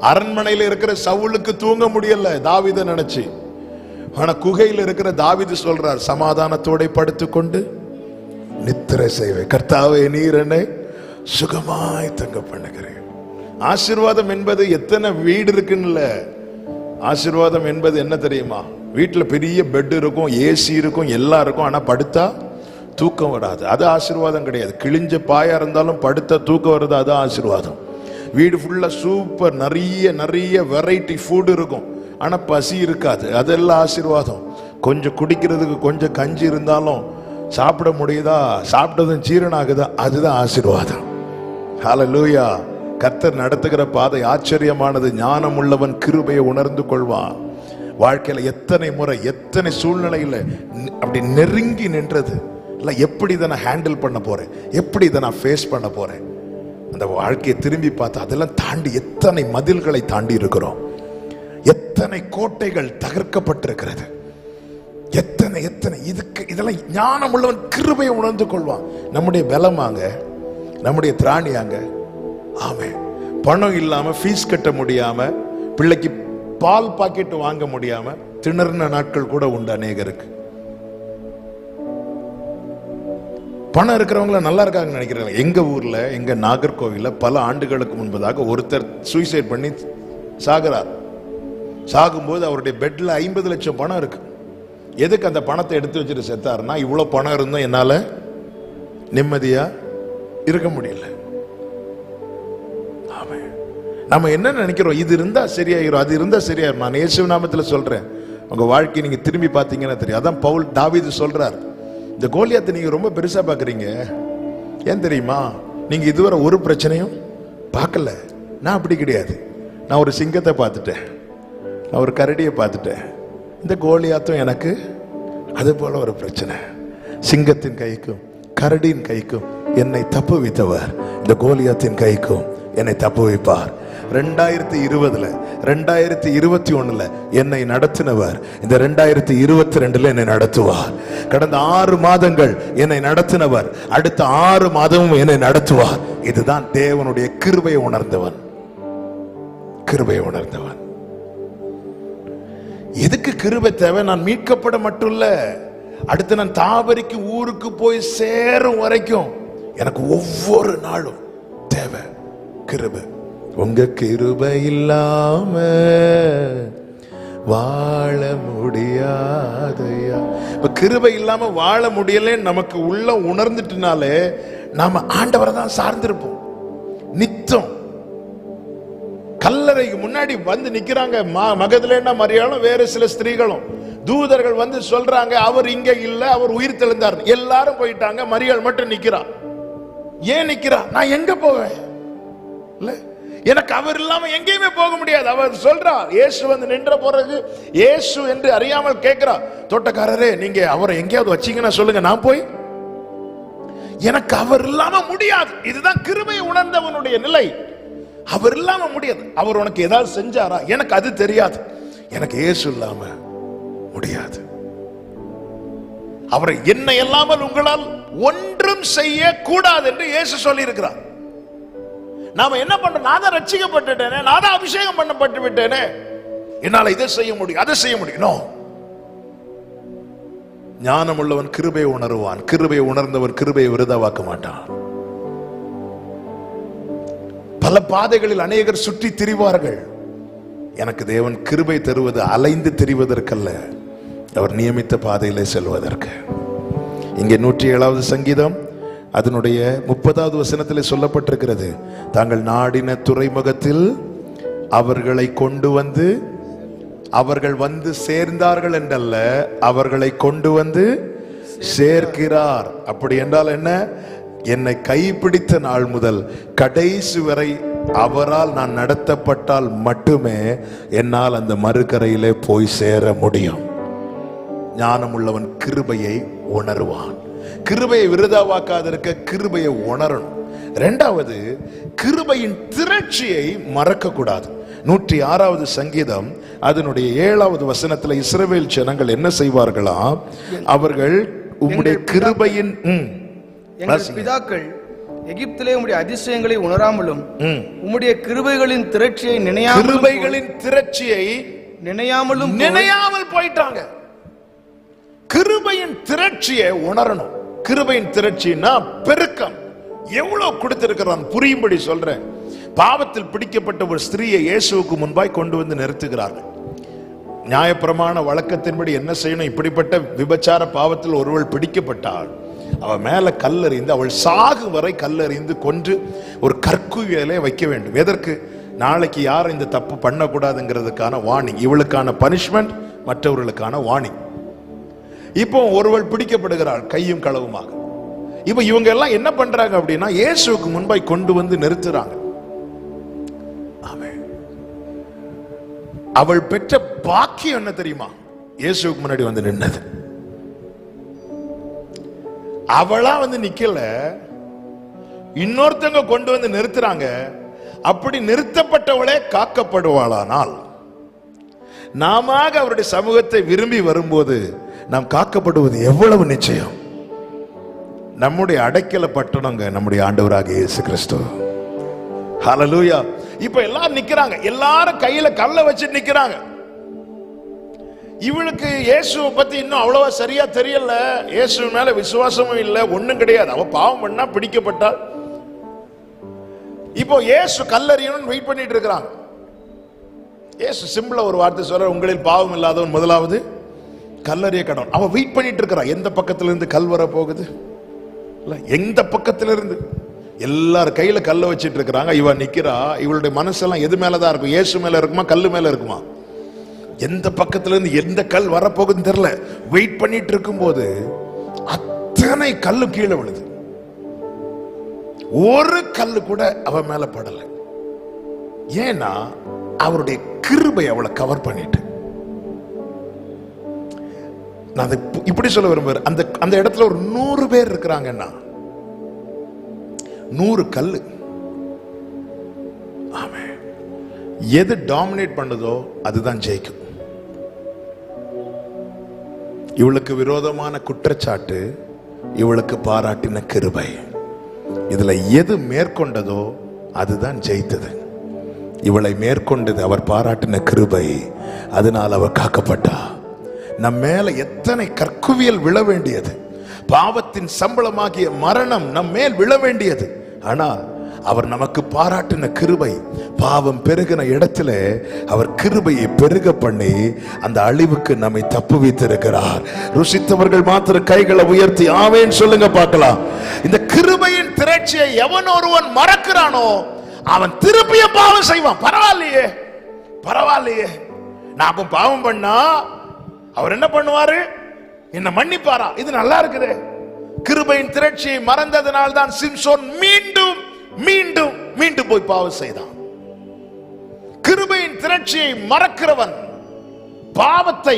அரண்மனையில் இருக்கிற சவுலுக்கு தூங்க முடியல தாவீதை நினைச்சு. ஆனா குகையில் இருக்கிற தாவீது சொல்றார், சமாதானத்தோட படுத்துக்கொண்டு நித்திரை செய்வே. கர்த்தாவே, நீர் என்னை சுகமாய் தங்க பண்ணுகிறேன். ஆசீர்வாதம் என்பது எத்தனை வீடு இருக்குன்னு, ஆசீர்வாதம் என்பது என்ன தெரியுமா? வீட்டுல பெரிய பெட் இருக்கும், ஏசி இருக்கும், எல்லாம் இருக்கும், ஆனா படுத்தா தூக்கம் வராது. அது ஆசீர்வாதம் கிடையாது. கிழிஞ்ச பாயா இருந்தாலும் படுத்தா தூக்கம் வருது, அது ஆசீர்வாதம். வீடு ஃபுல்லா சூப்பர், நிறைய வெரைட்டி ஃபுட் இருக்கும், ஆனா பசி இருக்காது, அதெல்லாம் ஆசீர்வாதம். கொஞ்சம் குடிக்கிறதுக்கு கொஞ்சம் கஞ்சி இருந்தாலும் சாப்பிட முடியுதா, சாப்பிட்டதும் ஜீரணம் ஆகுதா, அதுதான் ஆசீர்வாதம். ஹல்லேலூயா. கர்த்தர் நடத்துகிற பாதை ஆச்சரியமானது. ஞானம் உள்ளவன் கிருபையை உணர்ந்து கொள்வான். வாழ்க்கையில எத்தனை முறை எத்தனை சூழ்நிலையில அப்படி நெருங்கி நின்றது இல்ல, எப்படி இதை நான் ஹேண்டில் பண்ண போறேன், எப்படி இதை நான் ஃபேஸ் பண்ண போறேன். அந்த வாழ்க்கையை திரும்பி பார்த்தா அதெல்லாம் தாண்டி எத்தனை மதில்களை தாண்டி இருக்கிறோம், எத்தனை கோட்டைகள் தகர்க்கப்பட்டிருக்கிறது, எத்தனை இதுக்கு இதெல்லாம் ஞானம் உள்ளவன் கிருபையை உணர்ந்து கொள்வான். நம்முடைய பலமாங்க, நம்முடைய திராணியாங்க. ஆமே, பணம் இல்லாம ஃபீஸ் கட்ட முடியாம, பிள்ளைக்கு பால் பாக்கெட் வாங்க முடியாம திணறின நாட்கள் கூட உண்டு அநேகருக்கு. பணம் இருக்கிறவங்கள நல்லா இருக்காங்கன்னு நினைக்கிறாங்க. எங்க ஊர்ல, எங்க நாகர்கோவில்ல பல ஆண்டுகளுக்கு முன்பதாக ஒருத்தர் சூசைட் பண்ணி சாகுறார். சாகும்போது அவருடைய பெட்ல 50 லட்சம் பணம் இருக்கு. எதுக்கு அந்த பணத்தை எடுத்து வச்சுட்டு செத்தாருன்னா, இவ்வளவு பணம் இருந்தும் என்னால நிம்மதியா இருக்க முடியல. நம்ம என்ன நினைக்கிறோம், இது இருந்தா சரியாயிரும், அது இருந்தா சரியாயிரும். நான் இயேசு நாமத்துல சொல்றேன், உங்க வாழ்க்கை நீங்க திரும்பி பார்த்தீங்கன்னா தெரியும். அதான் பவுல் தாவீது சொல்றார், இந்த கோலியாத்தை நீங்க ரொம்ப பெருசா பாக்குறீங்க. ஏன் தெரியுமா? நீங்க இதுவரை ஒரு பிரச்சனையும் பார்க்கல. நான் அப்படி கிடையாது. நான் ஒரு சிங்கத்தை பார்த்துட்டேன், நான் ஒரு கரடியை பார்த்துட்டேன். இந்த கோலியாத்தும் எனக்கு அது போல ஒரு பிரச்சனை. சிங்கத்தின் கைக்கும் கரடியின் கைக்கும் என்னை தப்பு வைத்தவர் இந்த கோலியாத்தின் கைக்கும் என்னை தப்பு வைப்பார். 2020 2021 என்னை நடத்தினவர் இந்த 2022 என்னை நடத்துவார். கடந்த 6 மாதங்கள் என்னை நடத்தினவர் அடுத்த 6 மாதமும் என்னை நடத்துவார். இதுதான் தேவனுடைய கிருபையை உணர்ந்தவன். கிருபையை உணர்ந்தவன். எதுக்கு கிருபை தேவை? நான் மீட்கப்பட மட்டும் இல்ல, அடுத்து நான் தாபரிக்கு ஊருக்கு போய் சேரும் வரைக்கும் எனக்கு ஒவ்வொரு நாளும் தேவை கிருபை. உங்க கிருபை இல்லாம வாழ முடியாதையா. இப்ப கிருபை இல்லாம வாழ முடியலன்னு நமக்கு உள்ள உணர்ந்துட்டுனாலே நாம ஆண்டவரை தான் சார்ந்திருப்போம். நித்தம் கல்லறைக்கு முன்னாடி வந்து நிக்கிறாங்க மகதலேனா மரியாளும் வேற சில ஸ்திரீகளும். தூதர்கள் வந்து சொல்றாங்க, அவர் இங்க இல்ல, அவர் உயிர் தெழுந்தார். எல்லாரும் போயிட்டாங்க, மரியாள் மட்டும் நிக்கிறா. ஏன் நிக்கிறா? நான் எங்க போவேன்? இல்ல, எனக்கு அவர் இல்லாம எங்கேயுமே போக முடியாது. அவர் சொல்றா, இயேசு வந்து நின்ற பிறகு இயேசு என்று அறியாமல் கேட்கிறா, தோட்டக்காரரே நீங்க அவரை எங்கேயாவது வச்சீங்கன்னா சொல்லுங்க, நான் போய், எனக்கு அவர் இல்லாம முடியாது. இதுதான் கிருபையை உணர்ந்தவனுடைய நிலை. அவர் இல்லாம முடியாது. அவர் உனக்கு ஏதாவது செஞ்சாரா? எனக்கு அது தெரியாது. எனக்கு இயேசு இல்லாம முடியாது. அவரை என்னை இல்லாமல் உங்களால் ஒன்றும் செய்ய கூடாது என்று இயேசு சொல்லி இருக்கிறார். நாம என்ன பண்றோம்? நான் தான் ரட்சிக்கப்பட்டுட்டேனே, நான் தான் அபிஷேகம் பண்ணப்பட்டு விட்டேனே, என்னால இதை செய்ய முடியும் அதை செய்ய முடியும். ஞானம் உள்ளவன் கிருபையை உணர்வான். கிருபையை உணர்ந்தவன் கிருபையை விருதாவாக்க மாட்டான். பல பாதைகளில் அநேகர் சுற்றி திரிவார்கள். எனக்கு தேவன் கிருபை தருவது அலைந்து திரிவதற்கல்ல, அவர் நியமித்த பாதையிலே செல்வதற்கு. இங்கே 107வது சங்கீதம் அதனுடைய 30வது வசனத்திலே சொல்லப்பட்டிருக்கிறது, தாங்கள் நாடின துறைமுகத்தில் அவர்களை கொண்டு வந்து, அவர்கள் வந்து சேர்ந்தார்கள் என்றல்ல, அவர்களை கொண்டு வந்து சேர்க்கிறார். அப்படி என்றால் என்ன? என்னை கைப்பிடித்த நாள் முதல் கடைசி வரை அவரால் நான் நடத்தப்பட்டால் மட்டுமே என்னால் அந்த மறுகரையிலே போய் சேர முடியும். ஞானம் உள்ளவன் கிருபையை உணர்வான். கிருபையை விருதாவாக்காதிருக்க கிருபையை உணரணும். இரண்டாவது, கிருபையின் திரட்சியை மறக்க கூடாது. 106வது சங்கீதம் அதனுடைய 7வது வசனத்துல இஸ்ரவேல் ஜனங்கள் என்ன செய்வார்களா? அவர்கள் உம்முடைய கிருபையின்
எங்கள் பிதாக்கள் எகிப்திலே உம்முடைய அதிசயங்களை உணராமலும் உம்முடைய கிருபைகளின் திரட்சியை நினையாமலும் போயிட்டாங்க. கிருபையின் திரட்சியை உணரணும். கிருபையின் திரட்சினா பெருக்கம். எவ்வளவு கொடுத்திருக்கிறான் புரியும்படி சொல்றேன். பாவத்தில் பிடிக்கப்பட்ட ஒரு ஸ்திரீயை இயேசுவுக்கு முன்பாய் கொண்டு வந்து நிறுத்துகிறார்கள். நியாயப்பிரமாண வழக்கத்தின்படி என்ன செய்யணும்? இப்படிப்பட்ட விபச்சார பாவத்தில் ஒருவள் பிடிக்கப்பட்டாள், அவள் மேல கல்லறிந்து, அவள் சாகு வரை கல்லறிந்து கொன்று ஒரு கற்குவியலை வைக்க வேண்டும். எதற்கு? நாளைக்கு யாரும் இந்த தப்பு பண்ணக்கூடாதுங்கிறதுக்கான வார்னிங். இவளுக்கான பனிஷ்மெண்ட், மற்றவர்களுக்கான வார்னிங். இப்போ ஒருவள் பிடிக்கப்படுகிறாள் கையும் களவுமாக. இப்ப இவங்க எல்லாம் என்ன பண்றாங்க அப்படின்னா, இயேசுவுக்கு முன்பாய் கொண்டு வந்து நிறுத்துறாங்க. அவள் பெற்ற பாக்கியம் என்ன தெரியுமா? இயேசுவுக்கு முன்னாடி வந்து நின்னது. அவளா வந்து நிக்கல, இன்னொருத்தங்க கொண்டு வந்து நிறுத்துறாங்க. அப்படி நிறுத்தப்பட்டவளே காக்கப்படுவாளானால், நாம அவருடைய சமூகத்தை விரும்பி வரும்போது நாம் காக்கப்படுவது எவ்வளவு நிச்சயம். நம்முடைய அடைக்கல பட்டணங்க நம்முடைய ஆண்டவராக இயேசு கிறிஸ்து. ஹல்லேலூயா. இப்ப எல்லாரும் நிக்கிறாங்க, எல்லாரும் கையில கல்லை வச்சு நிக்கிறாங்க. இவளுக்கு இயேசுவை பத்தி இன்னும் அவ்வளவா சரியா தெரியல, இயேசு மேல விசுவாசமும் இல்ல, ஒண்ணும் கிடையாது. அவ பாவம் பண்ணா பிடிக்கப்பட்டாள். இப்போ இயேசு கல்லறியணும்னு வெயிட் பண்ணிட்டு இருக்கிறாங்க. இயேசு சிம்பிளா ஒரு வார்த்தை சொல்ற, உங்களில் பாவம் இல்லாதவன் முதலாவது கல்லறிய கடவுள். அவ வெயிட் பண்ணிட்டு இருக்கிறான். எந்த பக்கத்துல இருந்து கல் வர போகுது, எந்த பக்கத்துல இருந்து எல்லாரும் கையில கல்ல வச்சிட்டு இருக்கிறாங்க. இவ நிக்கிறா. இவளுடைய மனசெல்லாம் எது மேலதான் இருக்கும்? இயேசு மேல இருக்குமா, கல்லு மேல இருக்குமா? எந்த பக்கத்துல இருந்து எந்த கல் வரப்போகுதுன்னு தெரியல. வெயிட் பண்ணிட்டு இருக்கும் போது அத்தனை கல்லு கீழே விழுது. ஒரு கல்லு கூட அவ மேல படல. ஏன்னா அவருடைய கிருபை அவளை கவர் பண்ணிட்டு. நான் இப்படி சொல்ல விரும்புறேன், அந்த இடத்துல ஒரு 100 பேர் இருக்கிறாங்கன்னா 100 கல்லு. ஆமே, எது டாமினேட் பண்ணுதோ அதுதான் ஜெயிக்கும். இவளுக்கு விரோதமான குற்றச்சாட்டு, இவளுக்கு பாராட்டின கிருபை, இதுல எது மேற்கொண்டதோ அதுதான் ஜெயித்தது. இவளை மேற்கொண்டது அவர் பாராட்டின கிருபை. அதனால் அவர் காக்கப்பட்டா. நம் மேல எத்தனை கற்குவியல் விழ வேண்டியது, பாவத்தின் சம்பளமாகிய மரணம் நம் மேல் விழ வேண்டியது. ஆனால் அவர் நமக்கு பாராட்டின கிருபை, பாவம் பெருகின இடத்துல அவர் கிருபையை பெருக பண்ணி அந்த அழிவுக்கு நம்மை தப்புவித்திருக்கிறார். ருசித்தவர்கள் மாத்திர கைகளை உயர்த்தி ஆவேன் சொல்லுங்க பார்க்கலாம். இந்த கிருபையின் திரட்சியை எவன் ஒருவன் மறக்கிறானோ அவன் திருப்பிய பாவம் செய்வான். பரவாயில்லையே, பரவாயில்லையே, நான் அப்ப பாவம் பண்ணா அவர் என்ன பண்ணுவாரு, என்ன மன்னிப்பாரா? இது நல்லா இருக்குது. கிருபையின் திரட்சியை மறந்ததனால் தான் சிம்சோன் மீண்டும் மீண்டும் மீண்டும் போய் பாவம் செய்தான். கிருபையின் திரட்சியை மறக்கிறவன் பாவத்தை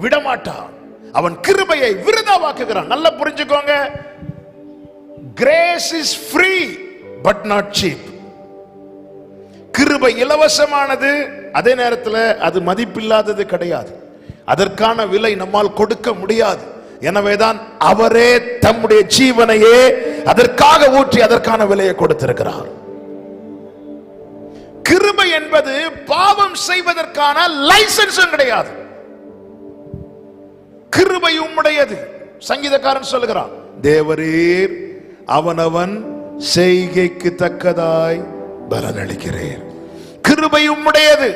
விடமாட்டான். அவன் கிருபையை விருதாவாக்குகிறான். நல்லா புரிஞ்சுக்கோங்க, grace is free but not cheap. கிருபை இலவசமானது, அதே நேரத்தில் அது மதிப்பில்லாதது கிடையாது. அதற்கான விலை நம்மால் கொடுக்க முடியாது. எனவேதான் அவரே தம்முடைய ஜீவனையே அதற்காக ஊற்றி அதற்கான விலையை கொடுத்திருக்கிறார். கிருபை என்பது பாவம் செய்வதற்கான லைசன்ஸ் கிடையாது. கிருபை உம்முடையது. சங்கீதக்காரன் சொல்லுகிறான், தேவரீர் அவனவன் செய்கைக்கு தக்கதாய் பலனளிக்கிறேன். கிருபை உம்முடையது.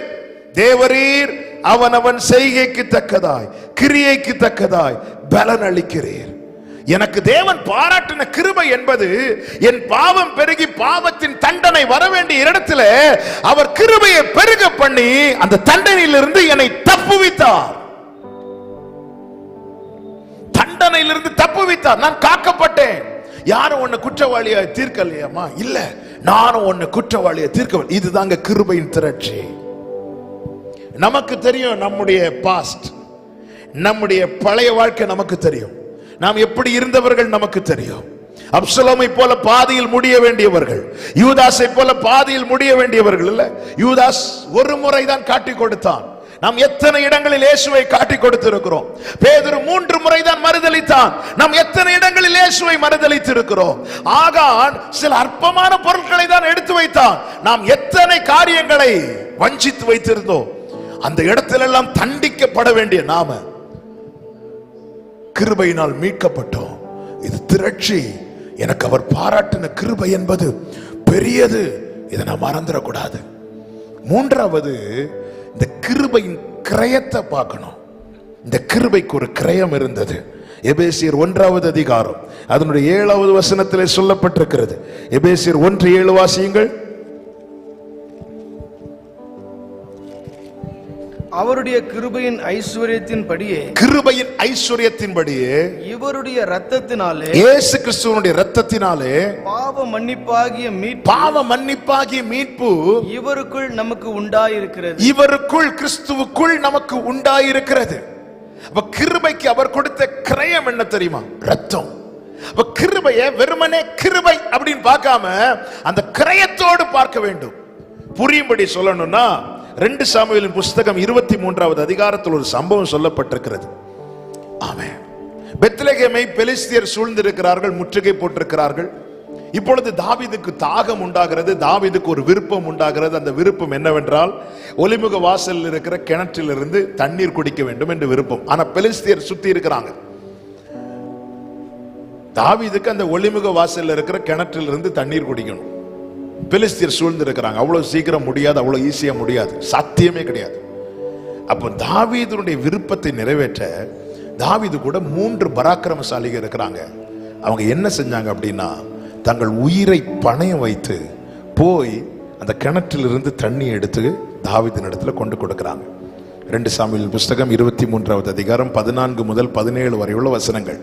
தேவரீர் அவனவன் செய்கைக்கு தக்கதாய் கிரியைக்கு தக்கதாய் பலன் அளிக்கிறீர். எனக்கு தேவன் பாராட்டின கிருபை என்பது என் பாவம் பெருகி பாவத்தின் தண்டனை வர வேண்டிய இடத்துல அவர் கிருபையை பெருக பண்ணி அந்த தண்டனையிலிருந்து என்னை தப்புவித்தார். தண்டனையிலிருந்து தப்புவித்தார். நான் காக்கப்பட்டேன். யாரும் உன்னை குற்றவாளியா தீர்க்கலையாமா? இல்ல, நானும் உன்னை குற்றவாளியா தீர்க்க. இதுதாங்க கிருபையின் திரட்சி. நமக்கு தெரியும் நம்முடைய பாஸ்ட், நம்முடைய பழைய வாழ்க்கை நமக்கு தெரியும். நாம் எப்படி இருந்தவர்கள் நமக்கு தெரியும். அப்சலோமை போல பாதியில் முடிய வேண்டியவர்கள், யூதாஸை போல பாதியில் முடிய வேண்டியவர்கள் இல்ல. யூதாஸ் ஒரு முறை தான் காட்டி கொடுத்தான். நாம் எத்தனை இடங்களில் இயேசுவை காட்டி கொடுத்திருக்கிறோம். பேதுரு 3 முறை தான் மறுதலித்தான். நாம் எத்தனை இடங்களில் இயேசுவை மறுதலித்து இருக்கிறோம். ஆகான் சில அற்பமான பொருட்களை தான் எடுத்து வைத்தான். நாம் எத்தனை காரியங்களை வஞ்சித்து வைத்திருந்தோம். அந்த இடத்திலெல்லாம் தண்டிக்கப்பட வேண்டிய நாம கிருபையினால் மீட்கப்பட்டோம். இது திரட்சி. எனக்கு அவர் பாராட்டின கிருபை என்பது பெரியது. இதை நான் மறந்துடக்கூடாது. மூன்றாவது, இந்த கிருபையின் கிரயத்தை பார்க்கணும். இந்த கிருபைக்கு ஒரு கிரயம் இருந்தது. எபேசியர் 1வது அதிகாரம் அதனுடைய 7வது வசனத்திலே சொல்லப்பட்டிருக்கிறது. எபேசியர் 1:7 வாசியுங்கள்.
அவருடைய கிருபையின் ஐஸ்வரியத்தின்படியே,
கிருபையின் ஐஸ்வரியத்தின்படியே
இவருடைய இரத்தத்தினாலே,
இயேசு கிறிஸ்துவினுடைய இரத்தத்தினாலே
பாவ மன்னிப்பாகிய மீட்பு இவருக்குள் நமக்கு உண்டாயிருக்கிறது.
இவருக்குள், கிறிஸ்துவுக்குள் நமக்கு உண்டாயிருக்கிறது. அப்ப கிருபைக்கு அவர் கொடுத்த கிரயம் என்ன தெரியுமா? ரத்தம். அப்ப கிருபையை வெறுமனே கிருபை அப்படின்னு பார்க்காம அந்த கிரயத்தோடு பார்க்க வேண்டும். புரியும்படி சொல்லணும்னா 2 சாமுவேலின் புஸ்தகம் 23வது அதிகாரத்தில் ஒரு சம்பவம் சொல்லப்பட்டிருக்கிறது. ஆமென். பெத்லகேமை பெலிஸ்தியர் சூழ்ந்திருக்கிறார்கள், முற்றுகை போட்டிருக்கிறார்கள். இப்பொழுது தாவீதுக்கு தாகம் உண்டாகிறது, தாவீதுக்கு ஒரு விருப்பம் உண்டாகிறது. அந்த விருப்பம் என்னவென்றால் ஒலிமுக வாசலில் இருக்கிற கிணற்றிலிருந்து தண்ணீர் குடிக்க வேண்டும் என்று விருப்பம். ஆனா பெலிஸ்தியர் சுத்தி இருக்கிறாங்க. தாவீதுக்கு அந்த ஒலிமுக வாசலில் இருக்கிற கிணற்றிலிருந்து தண்ணீர் குடிக்கணும். பெலிஸ்தியர் சூழ்ந்து இருக்கிறாங்க. அவ்வளவு சீக்கிரம் முடியாது, அவ்வளவு ஈஸியா முடியாது, சாத்தியமே கிடையாது. அப்போ தாவீதுடைய விருப்பத்தை நிறைவேற்ற தாவீது கூட 3 பராக்கிரமசாலிகள் இருக்கிறாங்க. அவங்க என்ன செஞ்சாங்க அப்படின்னா, தங்கள் உயிரை பணயம் வைத்து போய் அந்த கிணற்றிலிருந்து தண்ணி எடுத்து தாவீதின் இடத்துல கொண்டு கொடுக்கிறாங்க. 2 சாமுவேல் புஸ்தகம் 23வது அதிகாரம் 14 முதல் 17 வரை உள்ள வசனங்கள்.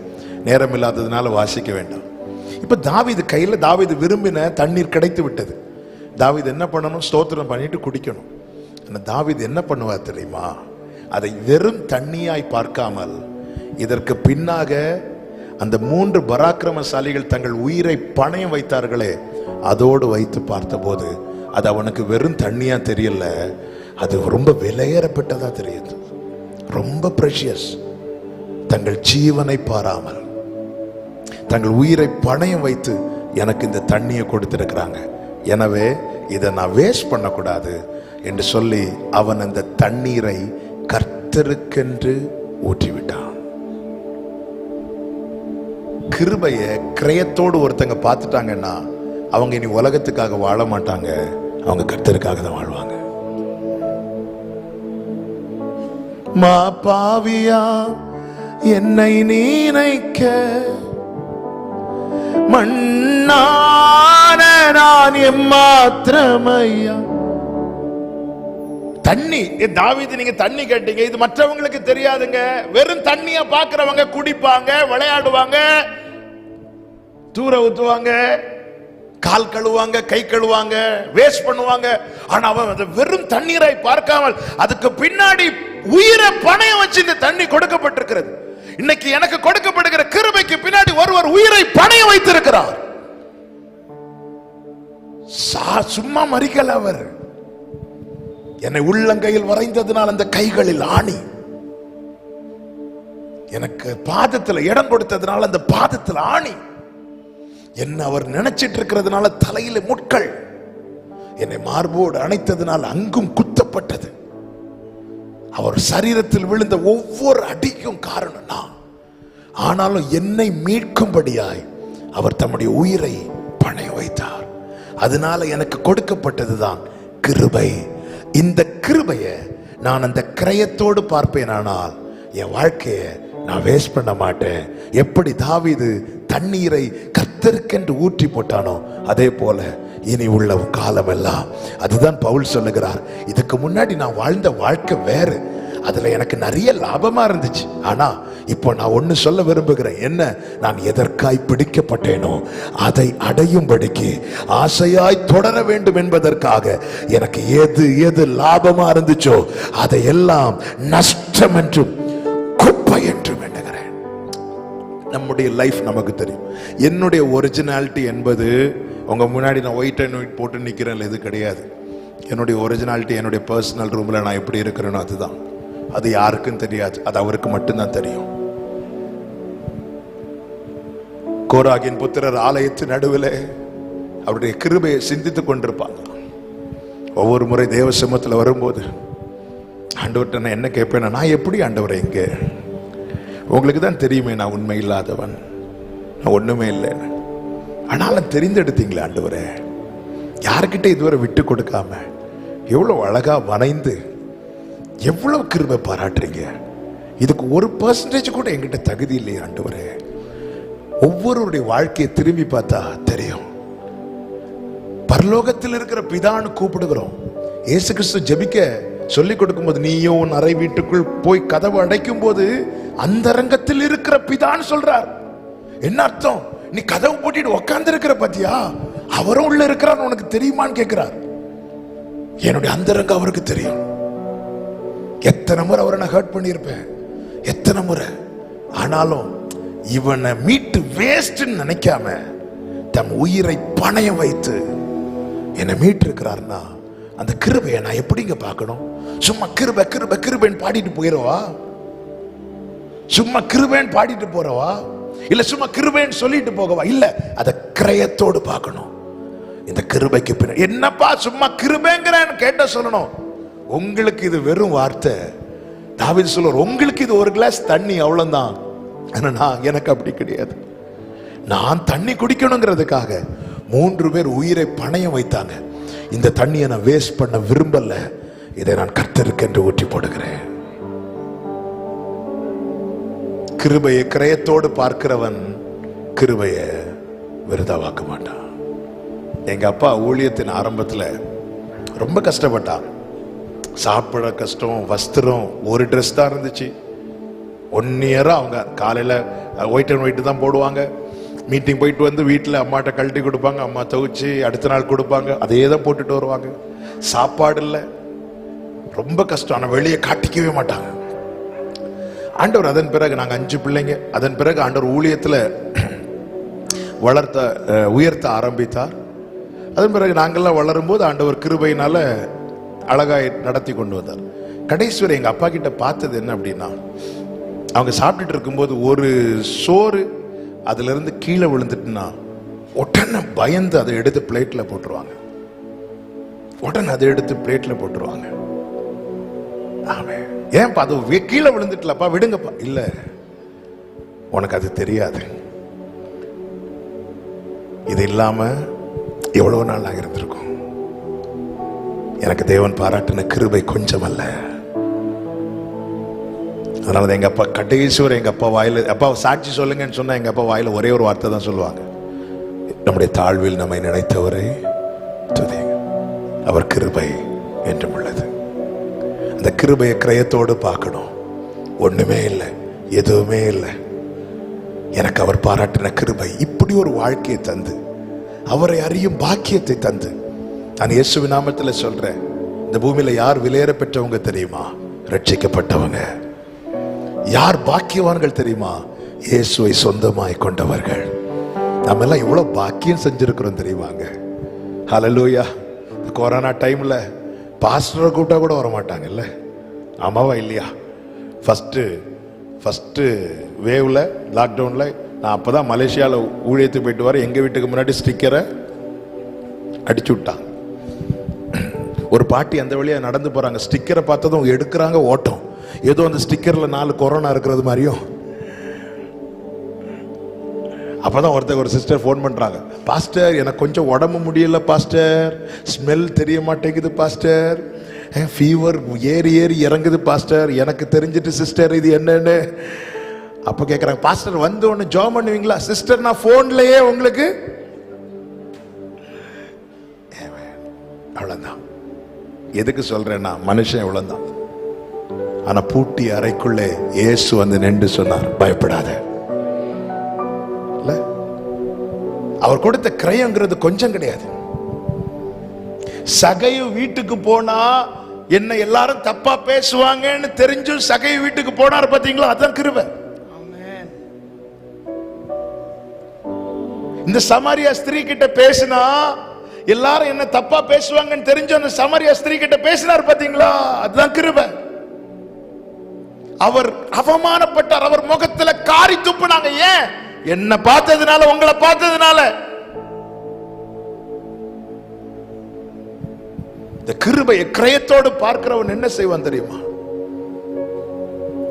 நேரம் இல்லாததுனால வாசிக்க வேண்டாம். இப்ப தாவீது கையில தாவீது விரும்பின தண்ணீர் கிடைத்து விட்டது. தாவீது என்ன பண்ணணும்? ஸ்தோத்திரம் பண்ணிட்டு குடிக்கணும். தாவீது என்ன பண்ணுவார் தெரியுமா? அதை வெறும் தண்ணியாய் பார்க்காமல் இதற்கு பின்னாக அந்த 3 பராக்கிரமசாலிகள் தங்கள் உயிரை பணயம் வைத்தார்களே, அதோடு வைத்து பார்த்தபோது அது அவனுக்கு வெறும் தண்ணியா தெரியல, அது ரொம்ப விலையேறப்பட்டதா தெரியுது. ரொம்ப பிரஷியஸ். தங்கள் ஜீவனை பாராமல் தங்கள் உயிரை பணயம் வைத்து எனக்கு இந்த தண்ணியை கொடுத்திருக்கிறாங்க, எனவே இதை நான் வேஸ்ட் பண்ணக்கூடாது என்று சொல்லி அவன் அந்த தண்ணீரை கர்த்தருக்கென்று ஊற்றிவிட்டான். கிருபைய கிரயத்தோடு ஒருத்தங்க பார்த்துட்டாங்கன்னா அவங்க இனி உலகத்துக்காக வாழ மாட்டாங்க, அவங்க கர்த்தருக்காக தான் வாழ்வாங்க. மா பாவியா என்னை நினைக்க, மண்ணான நான் எம்மாத்திரமையா. தண்ணி, தாவீது நீங்க தண்ணி கேட்டீங்க, இது மற்றவங்களுக்கு தெரியாதுங்க. வெறும் தண்ணிய பாக்குறவங்க குடிப்பாங்க, விளையாடுவாங்க, தூர ஊத்துவாங்க, கால் கழுவாங்க, கை கழுவாங்க, வேஸ்ட் பண்ணுவாங்க. ஆனா அவன் வெறும் தண்ணீரை பார்க்காமல் அதுக்கு பின்னாடி உயிரை பணயம் வச்சு இந்த தண்ணி கொடுக்கப்பட்டிருக்கிறது. இன்னைக்கு எனக்கு கொடுக்கப்படுகிற கிருபைக்கு பின்னாடி ஒருவர் உயிரை பணயம் வைத்திருக்கிறார். சும்மா மறிக்கல அவர். என்னை உள்ளங்கையில் வரைந்ததுனால் அந்த கைகளில் ஆணி, எனக்கு பாதத்தில் இடம் கொடுத்ததுனால அந்த பாதத்தில் ஆணி, என்ன அவர் நினைச்சிட்டு இருக்கிறதுனால தலையில முட்கள், என்னை மார்போடு அணைத்ததுனால் அங்கும் குத்தப்பட்டது. அவர் சரீரத்தில் விழுந்த ஒவ்வொரு அடிக்கும் காரணம் நான். ஆனாலும் என்னை மீட்கும்படியாய் அவர் தம்முடைய உயிரை பணயம் வைத்தார். அதனால எனக்கு கொடுக்கப்பட்டதுதான் கிருபை. இந்த கிருபையை நான் அந்த கிரயத்தோடு பார்ப்பேனானால் என் வாழ்க்கையை நான் வேஸ்ட் பண்ண மாட்டேன். எப்படி தாவீது தண்ணீரை கர்த்தருக்கென்று ஊற்றி போட்டானோ அதே போல இனி உள்ள காலம் எல்லாம், அதுதான் பவுல் சொல்லுகிறார், இதுக்கு முன்னாடி நான் வாழ்ந்த வாழ்க்கை வேறு, அதுல எனக்கு நிறைய லாபமா இருந்துச்சு. ஆனா இப்போ நான் ஒன்னு சொல்ல விரும்புகிறேன். என்ன? நான் எதற்காய் பிடிக்கப்பட்டேனோ அதை அடையும்படிக்கு ஆசையாய் தொடர வேண்டும் என்பதற்காக எனக்கு எது எது லாபமா இருந்துச்சோ அதையெல்லாம் நஷ்டம் என்றும் குப்பை என்றும் எண்ணுகிறேன். நம்முடைய லைஃப் நமக்கு தெரியும். என்னுடைய ஒரிஜினாலிட்டி என்பது உங்க முன்னாடி நான் ஒயிட் அண்ட் ஒயிட் போட்டு நிக்கிறேன், இது கிடையாது. என்னுடைய ஒரிஜினாலிட்டி என்னுடைய பர்சனல் ரூம்ல நான் எப்படி இருக்கிறேனோ அதுதான். அது யாருக்கும் தெரியாது, அது அவருக்கு மட்டும்தான் தெரியும். கோராகின் புத்திரர் ஆலயத்தின் நடுவில் அவருடைய கிருபையை சிந்தித்துக் கொண்டிருப்பாங்க. ஒவ்வொரு முறை தேவ சமூகத்தில் வரும்போது ஆண்டவர்கிட்ட நான் என்ன கேட்பேன், நான் எப்படி ஆண்டவரை இங்கே, உங்களுக்கு தான் தெரியுமே நான் உண்மை இல்லாதவன், நான் ஒண்ணுமே இல்லை, ஆனாலும் தெரிந்தெடுத்தீங்களே ஆண்டவரே, யாருக்கிட்ட இதுவரை விட்டு கொடுக்காம எவ்வளவு அழகா வணைந்து எவ்வளவு கிருபை பாராட்டுறீங்க. இதுக்கு 1% கூட என்கிட்ட தகுதி இல்லையே ஆண்டவரே. ஒவ்வொருடைய வாழ்க்கையை திரும்பி பார்த்தா தெரியும். பரலோகத்தில் இருக்கிற பிதான்னு கூப்பிடுகிறோம். இயேசு கிறிஸ்து ஜெபிக்க சொல்லிக் கொடுக்கும் போது, நீயோ உன் அறை வீட்டுக்குள் போய் கதவு அடைக்கும் போது அந்தரங்கத்தில் இருக்கிற பிதான்னு சொல்றார். என்ன அர்த்தம்? நீ கதவு போட்டிட்டு உட்கார்ந்து இருக்கிற பத்தியா, அவரும் உள்ள இருக்கிறார், உனக்கு தெரியுமான்னு கேட்கிறார். என்னுடைய அந்தரங்க அவருக்கு தெரியும். எத்தனை முறை அவரை நான் ஹர்ட் பண்ணியிருப்பேன், எத்தனை முறை. ஆனாலும் இவனை மீட்டு வேஸ்ட் நினைக்காம தம் உயிரை பணயம் வைத்து என்னை மீட்டு இருக்கிறார்னா அந்த கிருபையை நான் எப்படிங்க பார்க்கணும்? சும்மா கிருபை கிருபை கிருபைன்னு பாடிட்டு போயிடவா? சும்மா கிருபைன்னு பாடிட்டு போறவா? இல்ல சும்மா கிருபைன்னு சொல்லிட்டு போகவா? இல்ல, அதை கிரயத்தோடு பார்க்கணும். இந்த கிருபைக்கு பின்னாடி என்னப்பா சும்மா கிருபைங்கிறன்னு கேட்ட சொல்லணும். உங்களுக்கு இது வெறும் வார்த்தை. தாவீது சொல்றார், உங்களுக்கு இது ஒரு கிளாஸ் தண்ணி அவ்வளவுதான். ஆனா எனக்கு அப்படி கிடையாது. நான் தண்ணி குடிக்கணுங்கிறதுக்காக 3 பேர் உயிரை பணயம் வைத்தாங்க. இந்த தண்ணியை நான் வேஸ்ட் பண்ண விரும்பல. இதை நான் கர்த்தருக்கு என்று ஊற்றி போடுகிறேன். கிருபையை கிரயத்தோடு பார்க்கிறவன் கிருபையை விருதாவாக்க மாட்டான். எங்க அப்பா ஊழியத்தின் ஆரம்பத்தில் ரொம்ப கஷ்டப்பட்டான். சாப்பிட கஷ்டம், வஸ்திரம், ஒரு ட்ரெஸ் தான் இருந்துச்சு. 1 இயரா அவங்க காலையில ஒயிட் அண்ட் ஒயிட் தான் போடுவாங்க. மீட்டிங் போயிட்டு வந்து வீட்டில் அம்மாட்ட கழட்டி கொடுப்பாங்க, அம்மா துவைச்சு அடுத்த நாள் கொடுப்பாங்க, அதே தான் போட்டுட்டு வருவாங்க. சாப்பாடு இல்லை, ரொம்ப கஷ்டம். ஆனால் வெளியே காட்டிக்கவே மாட்டாங்க. ஆண்டவர் அதன் பிறகு நாங்கள் 5 பிள்ளைங்க. அதன் பிறகு ஆண்டவர் ஊழியத்தில் உயர்த்த ஆரம்பித்தார். அதன் பிறகு நாங்கள்லாம் வளரும் போது ஆண்டவர் கிருபையினால அழகாய் நடத்தி கொண்டு வந்தார். கடைசி வரை எங்கள் அப்பா கிட்ட பார்த்தது என்ன அப்படின்னா, அவங்க சாப்பிட்டுட்டு இருக்கும்போது ஒரு சோறு அதுல இருந்து கீழே விழுந்துட்டுனா உடனே பயந்து அதை எடுத்து பிளேட்ல போட்டுருவாங்க. உடனே அதை எடுத்து பிளேட்ல போட்டுருவாங்க. ஏன்பா அது கீழே விழுந்துட்டலப்பா, விடுங்கப்பா. இல்ல, உனக்கு அது தெரியாது. இது இல்லாம எவ்வளவு நாள் நாங்க இருந்திருக்கோம். எனக்கு தேவன் பாராட்டின கிருபை கொஞ்சம் அல்ல. அதனால எங்க அப்பா கடைசி வரை எங்க அப்பா வாயில, அப்பா சாட்சி சொல்லுங்கன்னு சொன்னா எங்க அப்பா வாயில ஒரே ஒரு வார்த்தை தான் சொல்லுவாங்க, நம்முடைய தாழ்வில் நம்மை நினைத்தவரை துதிங்க, அவர் கிருபை என்றும் உள்ளது. அந்த கிருபையை கிரயத்தோடு பார்க்கணும். ஒண்ணுமே இல்லை, எதுவுமே இல்லை. எனக்கு அவர் பாராட்டின கிருபை இப்படி ஒரு வாழ்க்கையை தந்து, அவரை அறியும் பாக்கியத்தை தந்து. நான் இயேசுவின் நாமத்தில் சொல்றேன், இந்த பூமியில யார் விலையேற பெற்றவங்க தெரியுமா? ரட்சிக்கப்பட்டவங்க. யார் பாக்கியவான்கள் தெரியுமா? இயேசுவை சொந்தமாய் கொண்டவர்கள். நம்ம எல்லாம் எவ்வளவு பாக்கியம் செஞ்சிருக்கிறோம் தெரியுமாங்க. ஹல்லேலூயா. கொரோனா டைம்ல பாஸ்டரை கூப்பிட்டா கூட வர மாட்டாங்கல்ல, ஆமாவா இல்லையா? ஃபர்ஸ்ட் வேவ்ல, லாக்டவுன்ல நான் அப்பதான் மலேசியாவில் ஊழியத்துக்கு போயிட்டு வர, எங்க வீட்டுக்கு முன்னாடி ஸ்டிக்கரை அடிச்சு விட்டாங்க. ஒரு பாட்டி அந்த வழியா நடந்து போறாங்க, ஸ்டிக்கரை பார்த்ததும் எடுக்கிறாங்க ஓட்டம். ஏதோ அந்த ஸ்டிக்கர்ல 4 கொரோனா இருக்கிறது மாதிரியும். அப்பதான் ஒரு சிஸ்டர் போன் பண்றாங்க, பாஸ்டர் எனக்கு கொஞ்சம் உடம்பு முடியல பாஸ்டர், ஸ்மெல் தெரிய மாட்டேங்குது பாஸ்டர், ஃபீவர் ஏறி இறங்குது பாஸ்டர், எனக்கு தெரிஞ்சிட்டு சிஸ்டர் இது என்னன்னு. அப்ப கேக்குறாங்க, பாஸ்டர் வந்து ஒன்னு ஜாம் பண்ணுவீங்களா? சிஸ்டர் நான் போன்லயே உங்களுக்கு. அவ்வளவுதான். எதுக்கு சொல்றேன்னா, மனுஷன் எவ்வளவுதான். ஆனா பூட்டி அறைக்குள்ளே இயேசு வந்து நின்று சொன்னார், பயப்படாத. அவர் கொடுத்த கிரயங்கிறது கொஞ்சம் கிடையாது. சகையு வீட்டுக்கு போனா என்ன எல்லாரும் தப்பா பேசுவாங்கன்னு தெரிஞ்சும் சகையு வீட்டுக்கு போனார் பாத்தீங்களா? அதான் கிருபை. இந்த சமாரியா ஸ்திரீ கிட்ட பேசினா எல்லாரும் என்ன தப்பா பேசுவாங்கன்னு தெரிஞ்சு அந்த சமாரியா ஸ்திரீ கிட்ட பேசினார் பாத்தீங்களா? அதுதான் கிருபை. அவர் அவமானப்பட்டார், அவர் முகத்துல காரி துப்புனாங்க. ஏன்? என்ன பார்த்ததுனால, உங்களை பார்த்ததுனால. இந்த கிருபையை கிரயத்தோடு பார்க்கிறவன் என்ன செய்வான் தெரியுமா?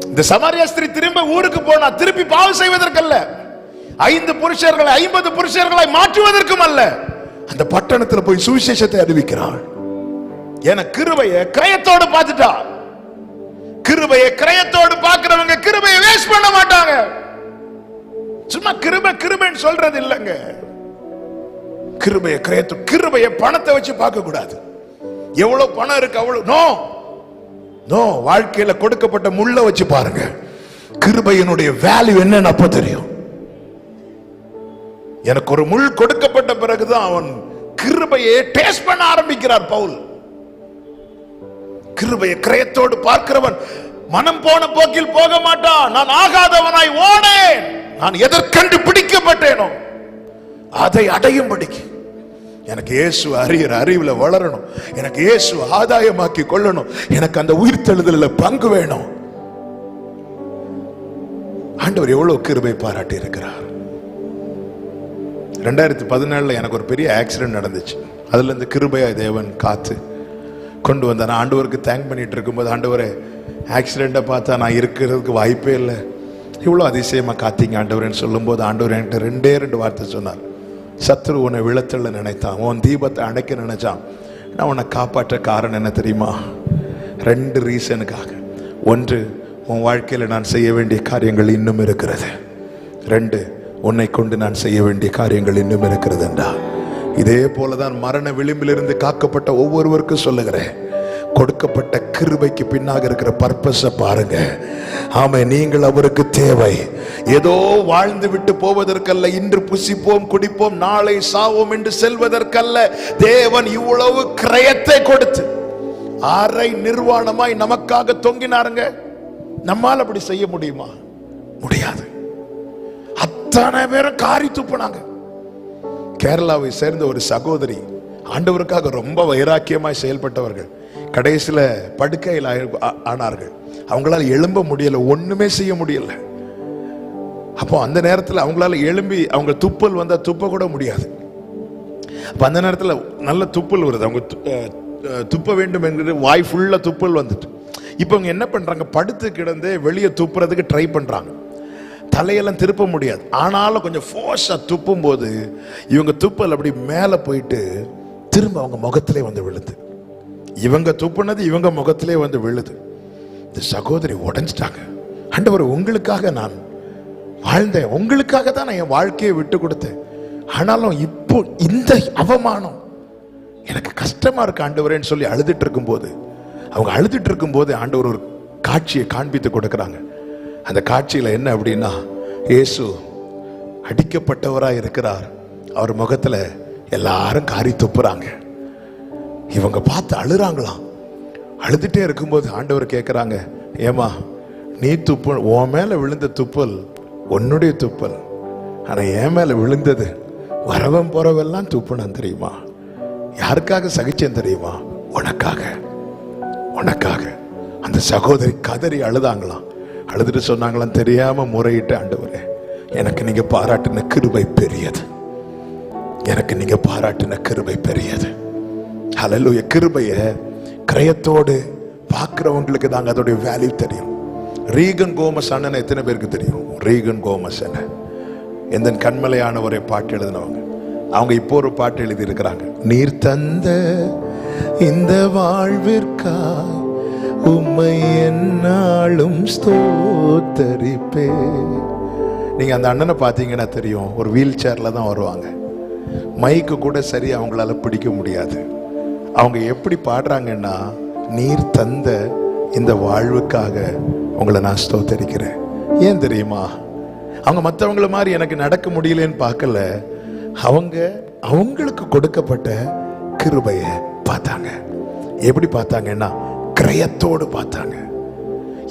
இந்த சமாரியா ஸ்திரீ திரும்ப ஊருக்கு போனா திருப்பி பாவம் செய்வதற்கல்ல, 5 புருஷர்களை 50 புருஷர்களை மாற்றுவதற்கும் அல்ல, அந்த பட்டணத்தில் போய் சுவிசேஷத்தை அறிவிக்கிறாள். என கிருபையை கிரயத்தோடு பார்த்துட்டா. கிருபையை கிரயத்தோடு பார்க்கிறவங்க கிருபையை வேஸ்ட் பண்ண மாட்டாங்க. சும்மா கிருபைன்னு சொல்றது இல்லைங்க. கிருபையை கிரயத்தோடு, கிருபையை பணத்தை வச்சு பார்க்க கூடாது. எவ்வளவு பணம் இருக்கு அவ்வளவு நோ. வாழ்க்கையில கொடுக்கப்பட்ட முள்ள வச்சு பாருங்க. கிருபையினுடைய வேல்யூ என்னன்னு அப்ப தெரியும். எனக்கு ஒரு முள் கொடுக்கப்பட்ட பிறகுதான் அவன் கிருபையை டேஸ்ட் பண்ண ஆரம்பிக்கிறார் பவுல். கிருபையை கிரயத்தோடு பார்க்கிறவன் மனம் போன போக்கில் போக மாட்டான். நான் ஆகாதவனாய் ஓடேன், நான் எதற்கென்று பிடிக்கப்பட்டேனோ அதை அடையும்படிக்கு எனக்கு இயேசு அறிகிற அறிவுல வளரணும், எனக்கு இயேசு ஆதாயமாக்கி கொள்ளணும், எனக்கு அந்த உயிர்த்தெழுதலில் பங்கு வேணும். ஆண்டவர் எவ்வளவு கிருபை பாராட்டி இருக்கிறார். 2017 எனக்கு ஒரு பெரிய ஆக்சிடென்ட் நடந்துச்சு. அதுல இருந்து கிருபையா தேவன் காத்து கொண்டு வந்தார். நான் ஆண்டவருக்கு தேங்க் பண்ணிட்டு இருக்கும்போது, ஆண்டவரே ஆக்சிடென்ட்டை பார்த்தா நான் இருக்கிறதுக்கு வாய்ப்பே இல்லை, இவ்வளோ அதிசயமா காத்தீங்க ஆண்டவரேன்னு சொல்லும்போது, ஆண்டவர் என்கிட்ட 2 வார்த்தை சொன்னார். சத்துரு உன்னை விழத்தள்ள நினைத்தான், உன் தீபத்தை அணைக்க நினைச்சான், நான் உன்னை காப்பாற்ற காரணம் என்ன தெரியுமா? 2 ரீசனுக்காக. 1, உன் வாழ்க்கையில் நான் செய்ய வேண்டிய காரியங்கள் இன்னும் இருக்கிறது. 2, உன்னை கொண்டு நான் செய்ய வேண்டிய காரியங்கள் இன்னும் இருக்கிறது என்றா. இதே போலதான் மரண விளிம்பிலிருந்து காக்கப்பட்ட ஒவ்வொருவருக்கும் சொல்லுகிறேன், கொடுக்கப்பட்ட கிருபைக்கு பின்னாக இருக்கிற பர்பஸை பாருங்க. ஆமா, நீங்கள் அவருக்கு தேவை. ஏதோ வாழ்ந்து விட்டு போவதற்கல்ல, இன்று புசிப்போம் குடிப்போம் நாளை சாவோம் என்று செல்வதற்கல்ல. தேவன் இவ்வளவு கிரயத்தை கொடுத்து அரை நிர்வாணமாய் நமக்காக தொங்கினாருங்க. நம்மால் அப்படி செய்ய முடியுமா? முடியாது. அத்தனை பேரும் காரி துப்புனாங்க. கேரளாவை சேர்ந்த ஒரு சகோதரி, ஆண்டவருக்காக ரொம்ப வைராக்கியமாய் செயல்பட்டவர்கள், கடைசியில படுக்கையில் ஆனார்கள். அவங்களால எழும்ப முடியல, ஒண்ணுமே செய்ய முடியல. அப்போ அந்த நேரத்தில் அவங்களால எழும்பி அவங்க துப்பல் வந்தா துப்ப கூட முடியாது. அப்ப அந்த நேரத்தில் நல்ல துப்பல் வருது, அவங்க துப்ப வேண்டும் என்கிற வாய் ஃபுல்லா துப்பல் வந்துட்டு, இப்போ அவங்க என்ன பண்றாங்க, படுத்து கிடந்து வெளியே துப்புறதுக்கு ட்ரை பண்றாங்க. தலையெல்லாம் திருப்ப முடியாது. ஆனாலும் கொஞ்சம் ஃபோர்ஸா துப்பும் போது இவங்க துப்பல் அப்படி மேல போயிட்டு திரும்ப அவங்க முகத்திலே வந்து விழுது. இவங்க துப்புனது இவங்க முகத்திலே வந்து விழுது. இந்த சகோதரி உடைஞ்சிட்டாங்க. ஆண்டவர், உங்களுக்காக நான் வாழ்ந்தேன், உங்களுக்காக தான் நான் என் வாழ்க்கையை விட்டு கொடுத்தேன், ஆனாலும் இப்போ இந்த அவமானம் எனக்கு கஷ்டமா இருக்கு ஆண்டவரேன்னு சொல்லி அழுதுட்டு இருக்கும்போது, அவங்க அழுதுட்டு இருக்கும்போது ஆண்டவர் ஒரு காட்சியை காண்பித்து கொடுக்குறாங்க. அந்த காட்சியில என்ன அப்படின்னா, இயேசு அடிக்கப்பட்டவராய் இருக்கிறார், அவர் முகத்துல எல்லாரும் காரி துப்புறாங்க. இவங்க பார்த்து அழுறாங்களாம். அழுதுட்டே இருக்கும்போது ஆண்டவர் கேட்கிறாங்க, ஏமா நீ துப்பு, உன் மேல விழுந்த துப்பல் உன்னுடைய துப்பல், ஆனா என் மேல விழுந்தது வரவன் போறவெல்லாம் துப்புனான் தெரியுமா? யாருக்காக சகிச்சேன் தெரியுமா? உனக்காக, உனக்காக. அந்த சகோதரி கதறி அழுதாங்களாம். அழுதுட்டு சொன்னாங்களாம், தெரியாம முறையிட்டு, ஆண்டவரே எனக்கு நீங்க பாராட்டின கிருபை பெரியது, எனக்கு நீங்க பாராட்டின கிருபை பெரியது. ஹல்லேலூயா. கிருபைய கிரயத்தோடு பார்க்கிறவங்களுக்கு தாங்க அதோடைய வேல்யூ தெரியும். ரீகன் கோமஸ் அண்ணன் எத்தனை பேருக்கு தெரியும்? ரீகன் கோமஸ் அண்ணன் எந்த கண்மலையானவரை பாட்டு எழுதினவங்க. அவங்க இப்போ ஒரு பாட்டு எழுதி இருக்கிறாங்க, நீர் தந்த இந்த வாழ்விற்காய் உம்மை என்னாலும் ஸ்தோத்தரிப்பே. நீங்க அந்த அண்ணனை பார்த்தீங்கன்னா தெரியும், ஒரு வீல் சேர்ல தான் வருவாங்க, மைக்கு கூட சரி அவங்களால பிடிக்க முடியாது. அவங்க எப்படி பாடுறாங்கன்னா, நீர் தந்த இந்த வாழ்வுக்காக உங்களை நான் ஸ்தோத்தரிக்கிறேன். ஏன் தெரியுமா? அவங்க மற்றவங்கள மாதிரி எனக்கு நடக்க முடியலன்னு பார்க்கல, அவங்க அவங்களுக்கு கொடுக்கப்பட்ட கிருபைய பார்த்தாங்க. எப்படி பார்த்தாங்கன்னா, கிரயத்தோடு பார்த்தாங்க.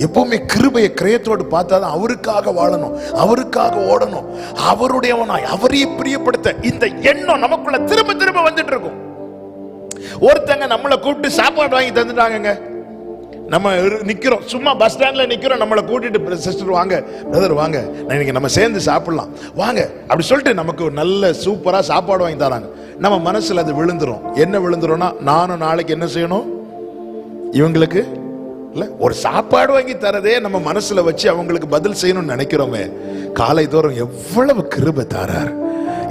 எப்பவுமே கிருபையை கிரயத்தோடு பார்த்தாதான் அவருக்காக வாழணும், அவருக்காக ஓடணும், அவருடையவனாய் அவரையே பிரியப்படுத்த இந்த எண்ணம் நமக்குள்ள திரும்ப திரும்ப வந்துட்டு இருக்கும். ஒருத்தங்க நம்மளை கூப்பிட்டு சாப்பாடு வாங்கி தந்துட்டாங்க, நம்ம நிக்கிறோம், சும்மா பஸ் ஸ்டாண்ட்ல நிக்கிறோம், நம்மளை கூட்டிட்டு சிஸ்டர் வாங்க, பிரதர் வாங்க, இன்னைக்கு நம்ம சேர்ந்து சாப்பிடலாம் வாங்க அப்படி சொல்லிட்டு நமக்கு ஒரு நல்ல சூப்பரா சாப்பாடு வாங்கி தராங்க. நம்ம மனசுல அது விழுந்துரும். என்ன விழுந்துரும்னா, நானும் நாளைக்கு என்ன செய்யணும், இவங்களுக்கு இல்ல ஒரு சாப்பாடு வாங்கி தரதே நம்ம மனசுல வச்சு அவங்களுக்கு பதில் செய்யணும்னு நினைக்கிறோமே. காலை தோறும் எவ்வளவு கிருபை தாரார்,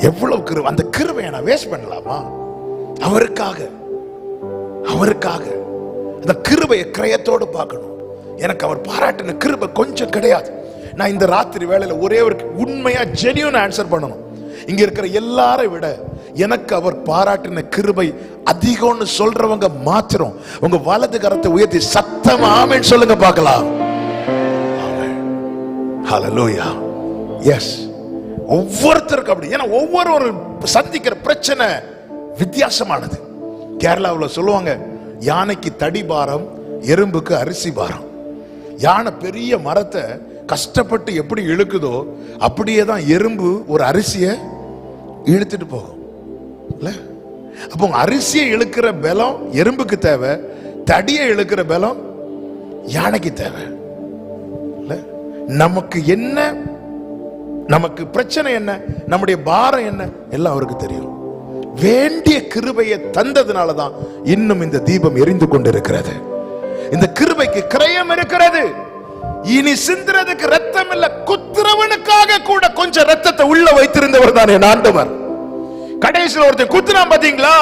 எவ்வளவு கிருபை. அந்த கிருபையை நான் வேஸ்ட் பண்ணலாமா? அவருக்காக, அவருக்காக அந்த கிருபையை கிரயத்தோடு பார்க்கணும். எனக்கு அவர் பாராட்டின கிருபை கொஞ்சம் கிடையாது. நான் இந்த ராத்திரி வேளையில ஒரே ஒரு உண்மையா ஜெனியூன் ஆன்சர் பண்ணணும். இங்க இருக்கிற எல்லாரை விட எனக்கு அவர் பாராட்டின கிருபை அதிகம்னு சொல்றவங்க மாத்திரம் உங்க வலது கரத்தை உயர்த்தி சத்தமா ஆமென் சொல்லுங்க பார்க்கலாம். ஹல்லேலூயா. எஸ், ஒவ்வொருத்தருக்கும் அப்படி. ஏன்னா ஒவ்வொரு சந்திக்கிற பிரச்சனை வித்தியாசமானது. கேரளாவில் சொல்லுவாங்க, யானைக்கு தடி பாரம், எறும்புக்கு அரிசி பாரம். யானை பெரிய மரத்தை கஷ்டப்பட்டு எப்படி இழுக்குதோ அப்படியே தான் எறும்பு ஒரு அரிசியை இழுத்துட்டு போகும். அப்போ அரிசியை இழுக்கிற பலம் எறும்புக்கு தேவை, தடியை இழுக்கிற பலம் யானைக்கு தேவை. நமக்கு என்ன, நமக்கு பிரச்சனை என்ன, நம்முடைய பாரம் என்ன, எல்லாம் அவருக்கு தெரியும். வேண்டிய கிருபையை தந்ததுனாலதான் இன்னும் இந்த தீபம் எரிந்து கொண்டிருக்கிறது. இந்த கிருபைக்கு கிரயம் இருக்கிறது. இனி சிந்துறதுக்கு ரத்தம் இல்ல, குத்துறவனுக்காக கூட கொஞ்சம் ரத்தத்தை உள்ள வைத்திருந்தவர் தான் என் ஆண்டவர். கடைசியில் ஒருத்தன் குத்துறான் பாத்தீங்களா,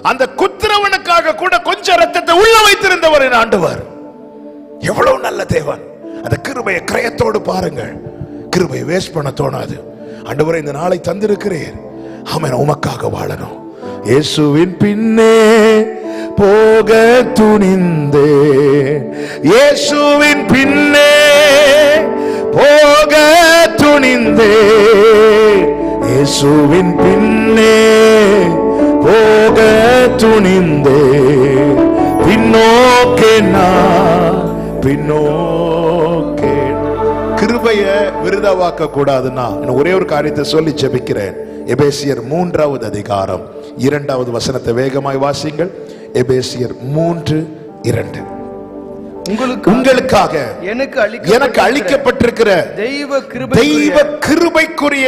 அந்த குத்துறவனுக்காக கூட கொஞ்சம் ரத்தத்தை உள்ள வைத்திருந்தவர் என் ஆண்டவர். எவ்வளவு நல்ல தேவன். அந்த கிருபையை கிரயத்தோடு பாருங்கள். கிருபையை வேஸ்ட் பண்ண தோணாது. ஆண்டவரே இந்த நாளை தந்திருக்கிறேன், ஆமென், உமக்காக வாழணும். இயேசுவின் பின்னே போக துணிந்தே, இயேசுவின் பின்னே போக துணிந்தே, இயேசுவின் பின்னே போக துணிந்தே, பின்னோக்கே நான் பின்னோக்கே. கிருபைய விருதாவாக்க கூடாதுன்னா ஒரே ஒரு காரியத்தை சொல்லி ஜெபிக்கிறேன். எபேசியர் 3வது அதிகாரம் 2வது வசனத்தை வேகமாய் வாசிங்கள். எபேசியர் 3:2. உங்களுக்காக எனக்கு அளிக்கப்பட்டிருக்கிற தெய்வ கிருபைக்குரிய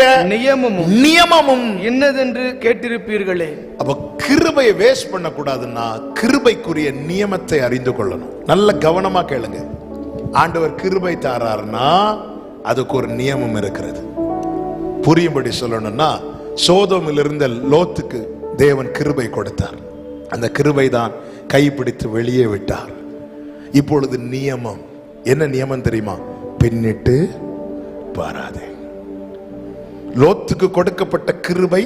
நியமமும் என்னதென்று கேட்டிருப்பீர்களே. அப்ப கிருபையை வேஸ்ட் பண்ண கூடாதுன்னா கிருபைக்குரிய நியமத்தை அறிந்து கொள்ளணும். நல்ல கவனமா கேளுங்க. ஆண்டவர் கிருபை தாரார்னா அதுக்கு ஒரு நியமம் இருக்கிறது. புரியும்படி சொல்லணும்னா, சோதோமில் இருந்த லோத்துக்கு தேவன் கிருபை கொடுத்தார். அந்த கிருபை தான் கைப்பிடித்து வெளியே விட்டார். இப்பொழுது நியமம் என்ன நியமம் தெரியுமா? பின்னிட்டு பாராதே. லோத்துக்கு கொடுக்கப்பட்ட கிருபை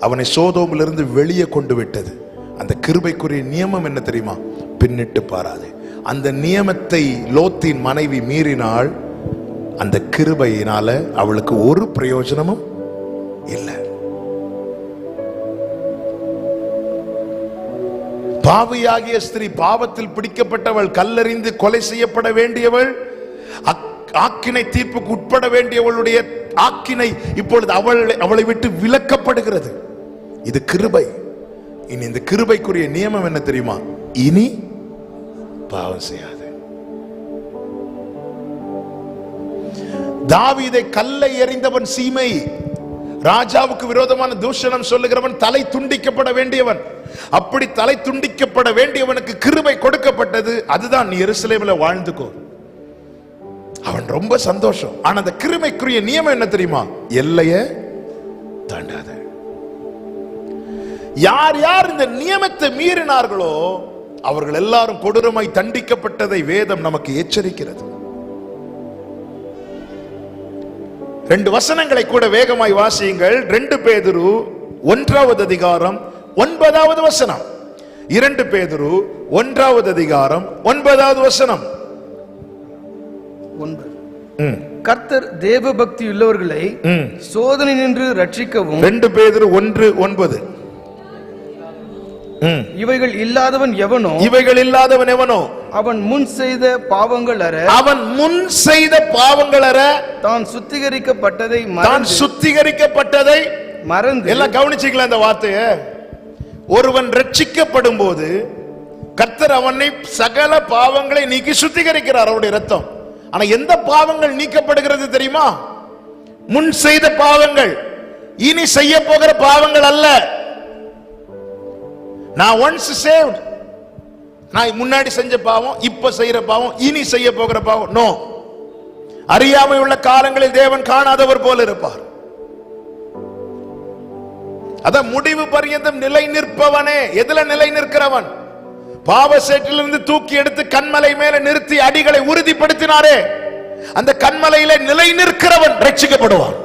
அவனை சோதோமிலிருந்து வெளியே கொண்டு விட்டது. அந்த கிருபைக்குரிய நியமம் என்ன தெரியுமா? பின்னிட்டு பாராதே. அந்த நியமத்தை லோத்தின் மனைவி மீறினாள். அந்த கிருபையினால அவளுக்கு ஒரு பிரயோஜனமும் இல்லை. பாவியாகிய ஸ்திரீ, பாவத்தில் பிடிக்கப்பட்டவள், கல்லறிந்து கொலை செய்யப்பட வேண்டியவள், ஆக்கினை தீர்ப்புக்கு உட்பட வேண்டியவளுடைய ஆக்கினை இப்பொழுது அவளை விட்டு விலக்கப்படுகிறது. இது கிருபை. இனி இந்த கிருபைக்குரிய நியமம் என்ன தெரியுமா? இனி பாவம் செய்யாது. தாவீதை கல்லை எறிந்தவன் சீமை, ராஜாவுக்கு விரோதமான தூஷணம் சொல்லுகிறவன் தலை துண்டிக்கப்பட வேண்டியவன். அப்படி தலை துண்டிக்கப்பட வேண்டியவனுக்கு கிருபை கொடுக்கப்பட்டது. அதுதான் நீ எருசலேமில் வாழ்ந்துக்கோ. அவன் ரொம்ப சந்தோஷம். ஆனா அந்த கிருபைக்குரிய நியமம் என்ன தெரியுமா? எல்லையை தாண்டாத. யார் யார் இந்த நியமத்தை மீறினார்களோ அவர்கள் எல்லாரும் கொடூரமாய் தண்டிக்கப்பட்டதை வேதம் நமக்கு எச்சரிக்கிறது. 2 வசனங்களை கூட வேகமாய் வாசியுங்கள். 2 பேதுரு 1வது அதிகாரம் 9வது வசனம். 2 பேதுரு 1வது அதிகாரம் 9வது வசனம்.
கர்த்தர் தேவ பக்தி உள்ளவர்களை சோதனை நின்று ரட்சிக்கவும்.
2 பேதுரு 1:9.
இவைகள் இல்லாதவன் எவனோ,
இவைகள் இல்லாதவன் எவனோ,
அவன் முன் செய்த பாவங்கள் அற,
அவன் முன் செய்த பாவங்கள் அற,
தான் சுத்திகரிக்கப்பட்டதை மறந்து.
எல்லாம் கவனிச்சுக்கலாம் இந்த வார்த்தையை. ஒருவன் ரட்சிக்கப்படும் போது கர்த்தர் அவனை சகல பாவங்களை நீக்கி சுத்திகரிக்கிறார், அவருடைய ரத்தம். ஆனா எந்த பாவங்கள் நீக்கப்படுகிறது தெரியுமா? முன் செய்த பாவங்கள், இனி செய்ய போகிற பாவங்கள் அல்ல. நான் ஒன்ஸ் சேவ்ட், நான் முன்னாடி செஞ்ச பாவம், இப்ப செய்யற பாவம், இனி செய்ய போகிற பாவம் நோ. அறியாமை உள்ள காலங்களில் தேவன் காணாதவர் போல இருப்பார். அத முடிவு பரியந்தம் நிலை நிற்பவனே. எதுல நிலை நிற்கிறவன்? பாவ சேற்றிலிருந்து தூக்கி எடுத்து கண்மலை மேல நிறுத்தி அடிகளை உறுதிப்படுத்தினாரே, அந்த கண்மலையில நிலை நிற்கிறவன் ரட்சிக்கப்படுவான்.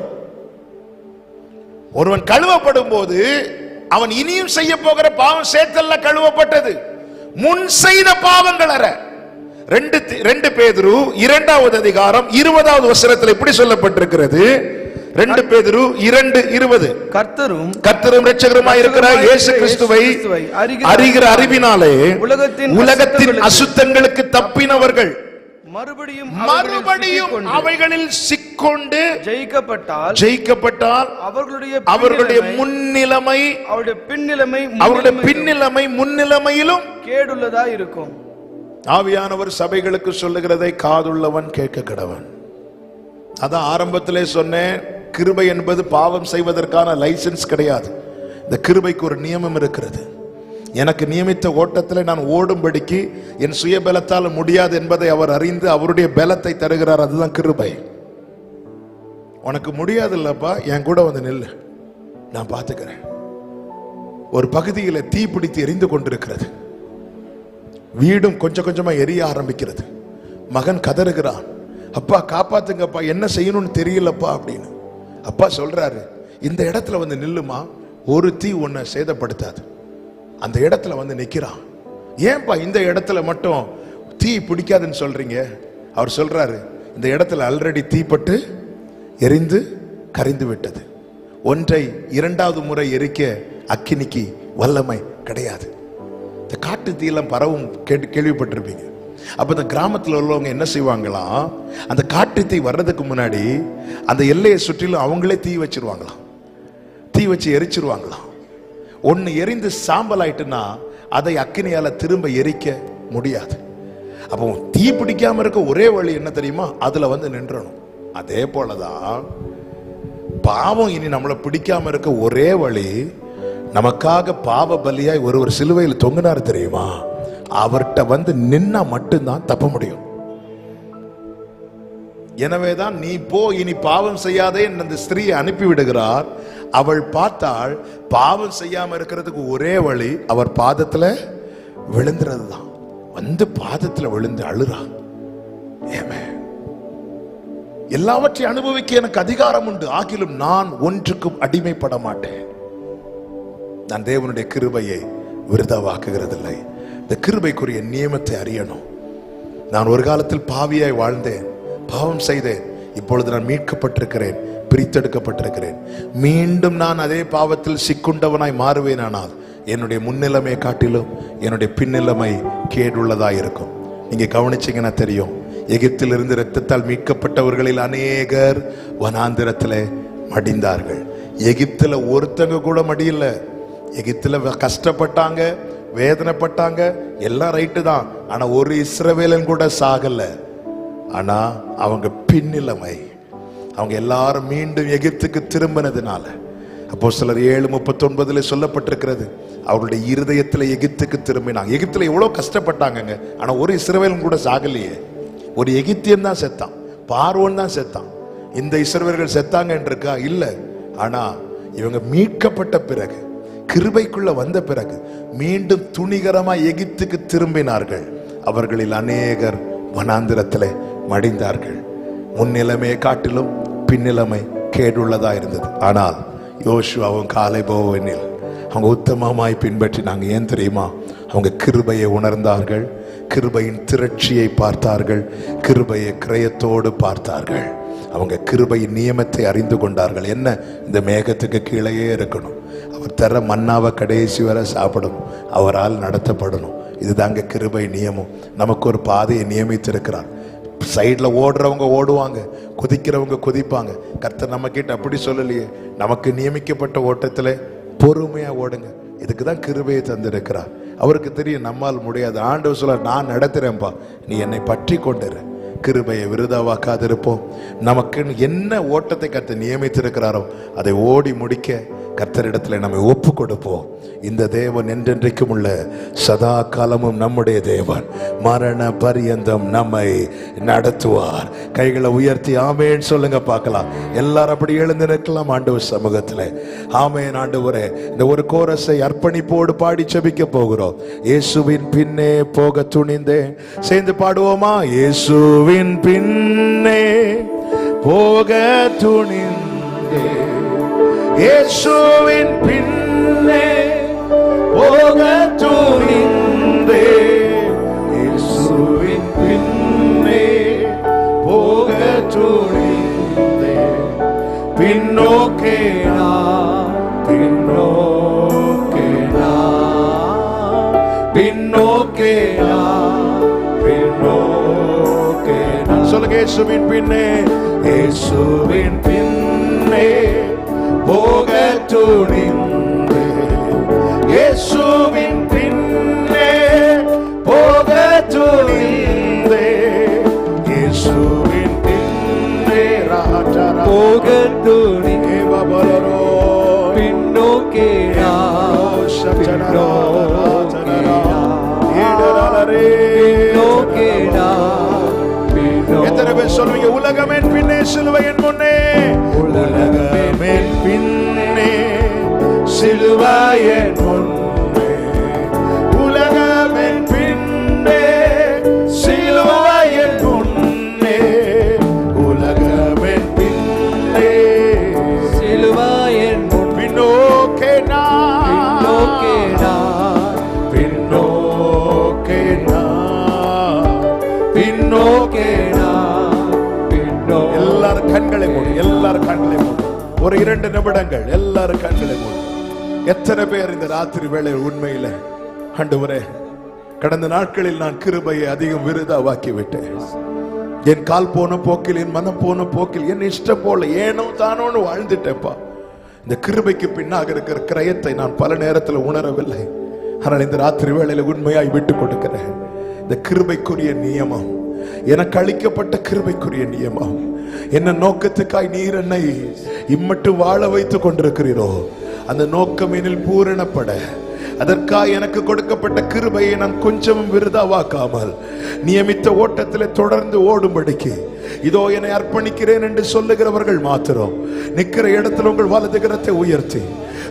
ஒருவன் கழுவப்படும் போது அவன் இனியும் செய்ய போகிற பாவம் சேத்தல்ல கழுவப்பட்டது, முன் செய்த பாவங்கள் அற. 2 பேதுரு 2வது அதிகாரம் 20வது வசனத்தில் இப்படி சொல்லப்பட்டிருக்கிறது. 2 பேதுரு 2:20. கர்த்தரும் இரட்சகருமாய் இருக்கிற இயேசு கிறிஸ்துவை அறிகிற அறிவினாலே உலகத்தின் அசுத்தங்களுக்கு தப்பினவர்கள் மறுபடியும் அவைகளில் சிக்கொண்டு ஜெயிக்கப்பட்டால் அவர்களுடைய முன்னிலைமை, அவருடைய பின்னிலைமை முன்னிலைமையிலும்
கேடுள்ளதா இருக்கும்.
ஆவியானவர் சபைகளுக்கு சொல்லுகிறதை காதுள்ளவன் கேட்க கடவன். அதான் ஆரம்பத்திலே சொன்னேன், கிருபை என்பது பாவம் செய்வதற்கான லைசன்ஸ் கிடையாது. இந்த கிருபைக்கு ஒரு நியமம் இருக்கிறது. எனக்கு நியமித்த ஓட்டத்தில் நான் ஓடும்படிக்கு என் சுய பலத்தால் முடியாது என்பதை அவர் அறிந்து அவருடைய பலத்தை தருகிறார். அதுதான் கிருபை. உனக்கு முடியாது இல்லப்பா, என் கூட வந்து நில்லு, நான் பார்த்துக்கிறேன். ஒரு பகுதியில் தீ பிடித்து எரிந்து கொண்டிருக்கிறது. வீடும் கொஞ்சம் கொஞ்சமா எரிய ஆரம்பிக்கிறது. மகன் கதறுகிறான், அப்பா காப்பாத்துங்கப்பா, என்ன செய்யணும்னு தெரியலப்பா அப்படின்னு. அப்பா சொல்றாரு, இந்த இடத்துல வந்து நில்லுமா, ஒரு தீ உன்னை சேதப்படுத்தாது. அந்த இடத்துல வந்து நிக்கிறான். ஏன்பா இந்த இடத்துல மட்டும் தீ பிடிக்காதுன்னு சொல்றீங்க? அவர் சொல்றாரு, இந்த இடத்துல ஆல்ரெடி தீப்பட்டு எரிந்து கரிந்து விட்டது. ஒன்றை இரண்டாவது முறை எரிக்க அக்கினிக்கு வல்லமை கிடையாது. இந்த காட்டு தீயெல்லாம் பரவும் கேள்விப்பட்டிருப்பீங்க. அப்ப இந்த கிராமத்தில் உள்ளவங்க என்ன செய்வாங்களாம், அந்த காட்டு தீ வர்றதுக்கு முன்னாடி அந்த எல்லையை சுற்றிலும் அவங்களே தீ வச்சிருவாங்களாம். தீ வச்சு எரிச்சிருவாங்களாம். ஒன்னு எரிந்து சாம்பல் ஆயிட்டுன்னா அதை அக்கினியால திரும்ப எரிக்க முடியாது. அப்போ தீ பிடிக்காம இருக்க ஒரே வழி என்ன தெரியுமா? அதுல வந்து நின்றணும். அதே போலதான் பாவம் இனி நம்மளை பிடிக்காம இருக்க ஒரே வழி, நமக்காக பாவ பலியாய் ஒருவர் சிலுவையில் தொங்கினார் தெரியுமா? அவர்கிட்ட வந்து நின்னா மட்டும்தான் தப்ப முடியும். எனவேதான் நீ போ, இனி பாவம் செய்யாதே அந்த ஸ்திரீயை அனுப்பி விடுகிறார். அவள் பார்த்தாள், பாவம் செய்யாம இருக்கிறதுக்கு ஒரே வழி அவர் பாதத்துல விழுந்துறது தான். வந்து பாதத்துல விழுந்து அழுறான். ஏமே, எல்லாவற்றையும் அனுபவிக்க எனக்கு அதிகாரம் உண்டு, ஆகிலும் நான் ஒன்றுக்கும் அடிமைப்பட மாட்டேன். நான் தேவனுடைய கிருபையை விருதாவாக்குகிறதில்லை. இந்த கிருபைக்குரிய நியமத்தை அறியணும். நான் ஒரு காலத்தில் பாவியாய் வாழ்ந்தேன், பாவம் செய்தேன். இப்பொழுது நான் மீட்கப்பட்டிருக்கிறேன், பிரித்தெடுக்கப்பட்டிருக்கிறேன். மீண்டும் நான் அதே பாவத்தில் சிக்குண்டவனாய் மாறுவேனானால் என்னுடைய முன்னிலைமை காட்டிலும் என்னுடைய பின்னிலைமை கேடுள்ளதாய் இருக்கும். நீங்க கவனிச்சீங்கன்னா தெரியும், எகிப்திலிருந்து இரத்தத்தால் மீட்கப்பட்டவர்களில் அநேகர் வனாந்திரத்திலே மடிந்தார்கள். எகிப்துல ஒருத்தங்க கூட மடியல. எகிப்துல கஷ்டப்பட்டாங்க, வேதனைப்பட்டாங்க, எல்லாம் ரைட்டு தான். ஆனா ஒரு இஸ்ரவேலன் கூட சாகல. ஆனா அவங்க பின்னிலைமை, அவங்க எல்லாரும் மீண்டும் எகிப்துக்கு திரும்பினதுனால, அப்போஸ்தலர் 7:39 சொல்லப்பட்டிருக்கிறது, அவருடைய இருதயத்துல எகிப்துக்கு திரும்பினாங்க. எகிப்துல எவ்வளவு கஷ்டப்பட்டாங்க, ஆனா ஒரு இஸ்ரவேலன் கூட சாகலையே. ஒரு எகிப்தியன் தான் செத்தான், பார்வோன் தான் செத்தான். இந்த இஸ்ரவேலர்கள் செத்தாங்க இருக்கா? இல்ல. ஆனா இவங்க மீட்கப்பட்ட பிறகு, கிருபைக்குள்ள வந்த பிறகு மீண்டும் துணிகரமா எகிப்துக்கு திரும்பினார்கள். அவர்களில் அநேகர் வனாந்திரத்திலே மடிந்தார்கள். முன்னிலைமையை காட்டிலும் பின்னிலைமை கேடுள்ளதா இருந்தது. ஆனால் யோசுவாவும் காலேபோவனில் அவங்க உத்தமமாய் பின்பற்றினாங்க. ஏன் தெரியுமா? அவங்க கிருபையை உணர்ந்தார்கள், கிருபையின் திரட்சியை பார்த்தார்கள், கிருபையை கிரயத்தோடு பார்த்தார்கள். அவங்க கிருபையின் நியமத்தை அறிந்து கொண்டார்கள். என்ன? இந்த மேகத்துக்கு கீழேயே இருக்கணும், அவர் தர மன்னாவை கடைசி வரை சாப்பிடணும், அவரால் நடத்தப்படணும். இதுதாங்க கிருபை நியமம். நமக்கு ஒரு பாதையை நியமித்திருக்கிறார். சைடில் ஓடுறவங்க ஓடுவாங்க, குதிக்கிறவங்க குதிப்பாங்க. கர்த்தர் நம்ம கிட்ட அப்படி சொல்லலையே. நமக்கு நியமிக்கப்பட்ட ஓட்டத்தில் பொறுமையா ஓடுங்க. இதுக்கு தான் கிருபையை தந்திருக்கிறார். அவருக்கு தெரியும் நம்மால் முடியாது. ஆண்டவர் சொல்ல, நான் நடத்துறேன்பா, நீ என்னை பற்றி கொண்டிரு. கிருபையை விருதாவாக்காதிருப்போம். நமக்கு என்ன ஓட்டத்தை கர்த்தர் நியமித்திருக்கிறாரோ அதை ஓடி முடிக்க கர்த்தரிடத்துல நம்மை ஒப்பு கொடுப்போம். இந்த தேவன் என்றென்றைக்கும் உள்ள சதா காலமும் நம்முடைய தேவன், மரண பரியந்தம் நம்மை நடத்துவார். கைகளை உயர்த்தி ஆமேன் சொல்லுங்க பார்க்கலாம். எல்லாரும் அப்படி எழுந்து நிற்கலாம் ஆண்டவர் சமூகத்தில். ஆமேன். ஆண்டவரே, இந்த ஒரு கோரஸை அர்ப்பணிப்போடு பாடி ஜெபிக்க போகிறோம். இயேசுவின் பின்னே போக துணிந்தேன். சேர்ந்து பாடுவோமா? இயேசுவின் பின்னே போக துணிந்தேன், இயேசுவின் பின்னே போக துணிந்தே, இயேசுவின் பின்னே போக துணிந்தே, பின்னோக்கே நான், பின்னோக்கே நான், பின்னோக்கே நான், பின்னோக்கே நான். சொல்லுங்க, இயேசுவின் பின்னே, இயேசுவின் பின்னே போக துணிந்தே, இயேசுவின் பின்னே போக துணிந்தே, இயேசுவின் பின்னே
துணி பின்னோக்கே
எத்தனை பேர் சொல்லுவீங்க உலகமேன் பின்னே சிலுவையின் முன்னே உலகமேன் பின்னே சிலுவையின் முன்னே உலகமேன் பின்னே சிலுவையின் முன்னே உலகமேன் பின்னே
சிலுவையின்
பின்னோக்கே
பின்னோக்கே
பின்னோக்கே பின்னோக்கே எல்லாரும் கண்களை மூடு, எல்லாரும் கண்களை மூடு. ஒரு 2 நிமிடங்கள் எல்லாரும் கண்களை மூடு. எத்தனை பேர் இந்த ராத்திரி வேளை உண்மையில ஆண்டவரே கடந்த நாட்களில் நான் கிருபையை அதிகம் விருதாவாக்கி விட்டேன். என் கால் போன போக்கில், என் மனம் போன போக்கில், என் இஷ்டம் போல ஏனோ தானோன்னு வாழ்ந்துட்டேப்பா. இந்த கிருபைக்கு பின்னாக இருக்கிற கிரயத்தை நான் பல நேரத்தில் உணரவில்லை. ஆனால் இந்த ராத்திரி வேளையில உண்மையாய் விட்டு கொடுக்கிறேன். இந்த கிருபைக்குரிய நியமம், எனக்கு அளிக்கப்பட்ட கிருபைக்குரிய நியமம், என்ன நோக்கத்துக்காய் நீர் என்னை இம்மட்டு வாழ வைத்துக் கொண்டிருக்கிறீரோ அந்த நோக்கம் என்னில் பூரணப்பட, அதற்காக எனக்கு கொடுக்கப்பட்ட கிருபையை நான் கொஞ்சமும் விருதாவாக்காமல் நியமித்த ஓட்டத்திலே தொடர்ந்து ஓடும்படிக்கு இதோ என்னை அர்ப்பணிக்கிறேன் என்று சொல்லுகிறவர்கள் மாத்திரம் நிக்கிற இடத்துல உங்கள் வலது கரத்தை உயர்த்தி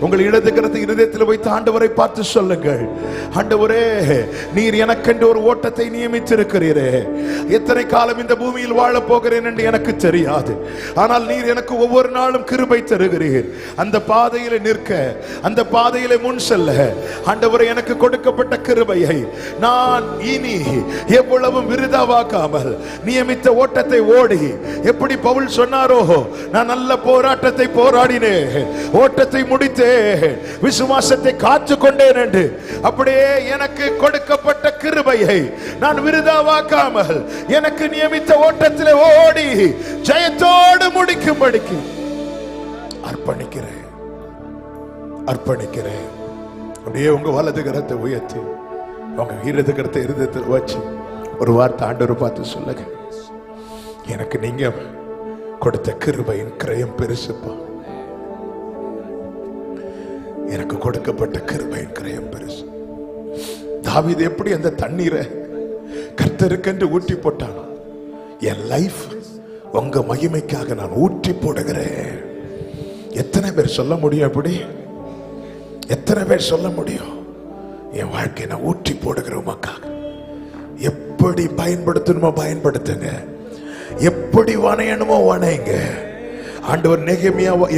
உங்கள் இடது கரத்தை இருதயத்தில் வைத்து ஆண்டவரை பார்த்து சொல்லுங்கள், ஆண்டவரே நீர் எனக்கென்று ஒரு ஓட்டத்தை நியமித்திருக்கிறீரே. எத்தனை காலம் இந்த பூமியில் வாழ போகிறேன் என்று எனக்கு தெரியாது. ஆனால் நீர் எனக்கு ஒவ்வொரு நாளும் கிருபை தருகிறீர். அந்த பாதையில நிற்க, அந்த பாதையில முன் செல்ல ஆண்டவரே எனக்கு கொடுக்கப்பட்ட கிருபையை நான் இனி எவ்வளவும் விருதாவாக்காமல் நியமித்த ஓட்டத்தை ஓடி, எப்படி பவுல் சொன்னாரோ, நான் நல்ல போராட்டத்தை போராடினேன், ஓட்டத்தை முடித்தேன், விசுவாசத்தை காத்து கொண்டேன் என்று அப்படியே எனக்கு கொடுக்கப்பட்ட கிருபையை நான் விருதாவாக்காமல் எனக்கு நியமித்த ஓட்டத்தில் ஓடி ஜெயத்தோடு முடிக்கும்படிக்கு அர்ப்பணிக்கிறேன், அர்ப்பணிக்கிறேன். அப்படியே உங்க வலது கரத்தை உயர்த்தி உங்க இடது கரத்தை இருதயத்தில் வச்சு ஒரு வார்த்தை ஆண்டவரை பார்த்து சொல்லுங்க, எனக்கு நீங்க கொடுத்த கிருபையின் கிரயம் பெருசுப்பா. எனக்கு கொடுக்கப்பட்ட கிருபையின் கிரயம் பெருசு. தாவீது எப்படி அந்த தண்ணீரை கர்த்தருக்கென்று ஊற்றி போட்டானோ, என் லைஃப் உங்க மகிமைக்காக நான் ஊற்றி போடுகிறேன். எத்தனை பேர் சொல்ல முடியும்? எப்படி எத்தனை பேர் சொல்ல முடியும்? என் வாழ்க்கையை நான் ஊற்றி போடுகிறேன் உமக்காக. எப்படி பயன்படுத்தணுமோ பயன்படுத்துங்க, எப்படி வணையணுமோ வணைங்க. ஆண்டவர்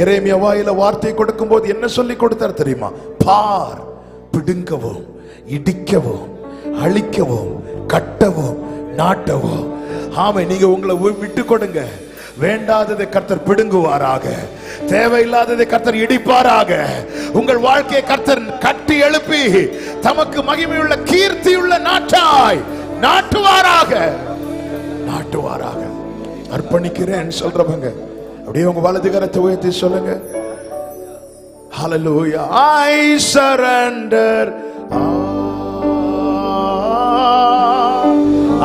எரேமியா வாயில வார்த்தை கொடுக்கும் போது என்ன சொல்லி கொடுத்தார் தெரியுமா? பார், பிடுங்கவும், இடிக்கவும், அழிக்கவும், கட்டவும், நாட்டவும். ஆமை, நீங்க உங்களை விட்டு கொடுங்க. வேண்டாததை கர்த்தர் பிடுங்குவாராக, தேவையில்லாததை கர்த்தர் இடிப்பாராக. உங்கள் வாழ்க்கையை கர்த்தர் கட்டி எழுப்பி தமக்கு மகிமையுள்ள கீர்த்தியுள்ள நாட்டாய் நாட்டுவாராக, நாட்டுவாராக. அர்ப்பணிக்கிறேன் சொல்றவங்க அப்படியே உங்க வலது கரத்தை உயர்த்தி சொல்லுங்க, ஹல்லேலூயா. I surrender,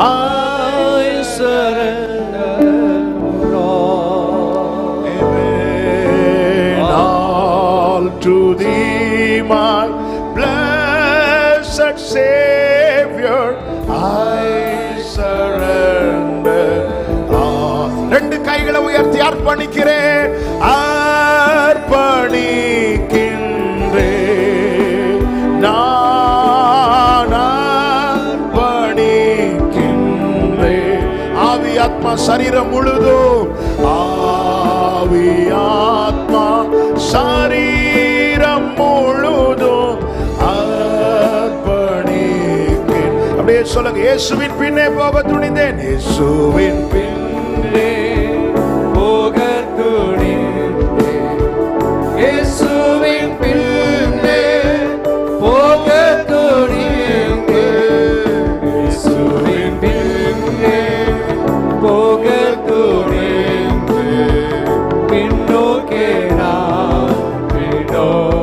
I surrender all.
Amen. All to thee, my blessed Savior, I surrender all. ரெண்டு கைகளை உயர்த்தி அர்ப்பணிக்கிறேன், அர்ப்பணிக்கின்றேன், நான் அர்ப்பணிக்கின்றேன். ஆவி ஆத்மா சரீரம் முழுதும், ஆவி ஆத்மா சரீரம் முழுதும் அர்ப்பணிக்கிறேன். அப்படியே சொல்லுங்க, இயேசுவின் பின்னே போக துணிந்தேன், இயேசுவின் பின்னே
போக துணிந்தேன், இயேசுவின் பின்னே போக துணிந்தேன், இயேசுவின் பின்னே போக துணிந்தேன், பின்னோக்கே நான் பின்னோக்கே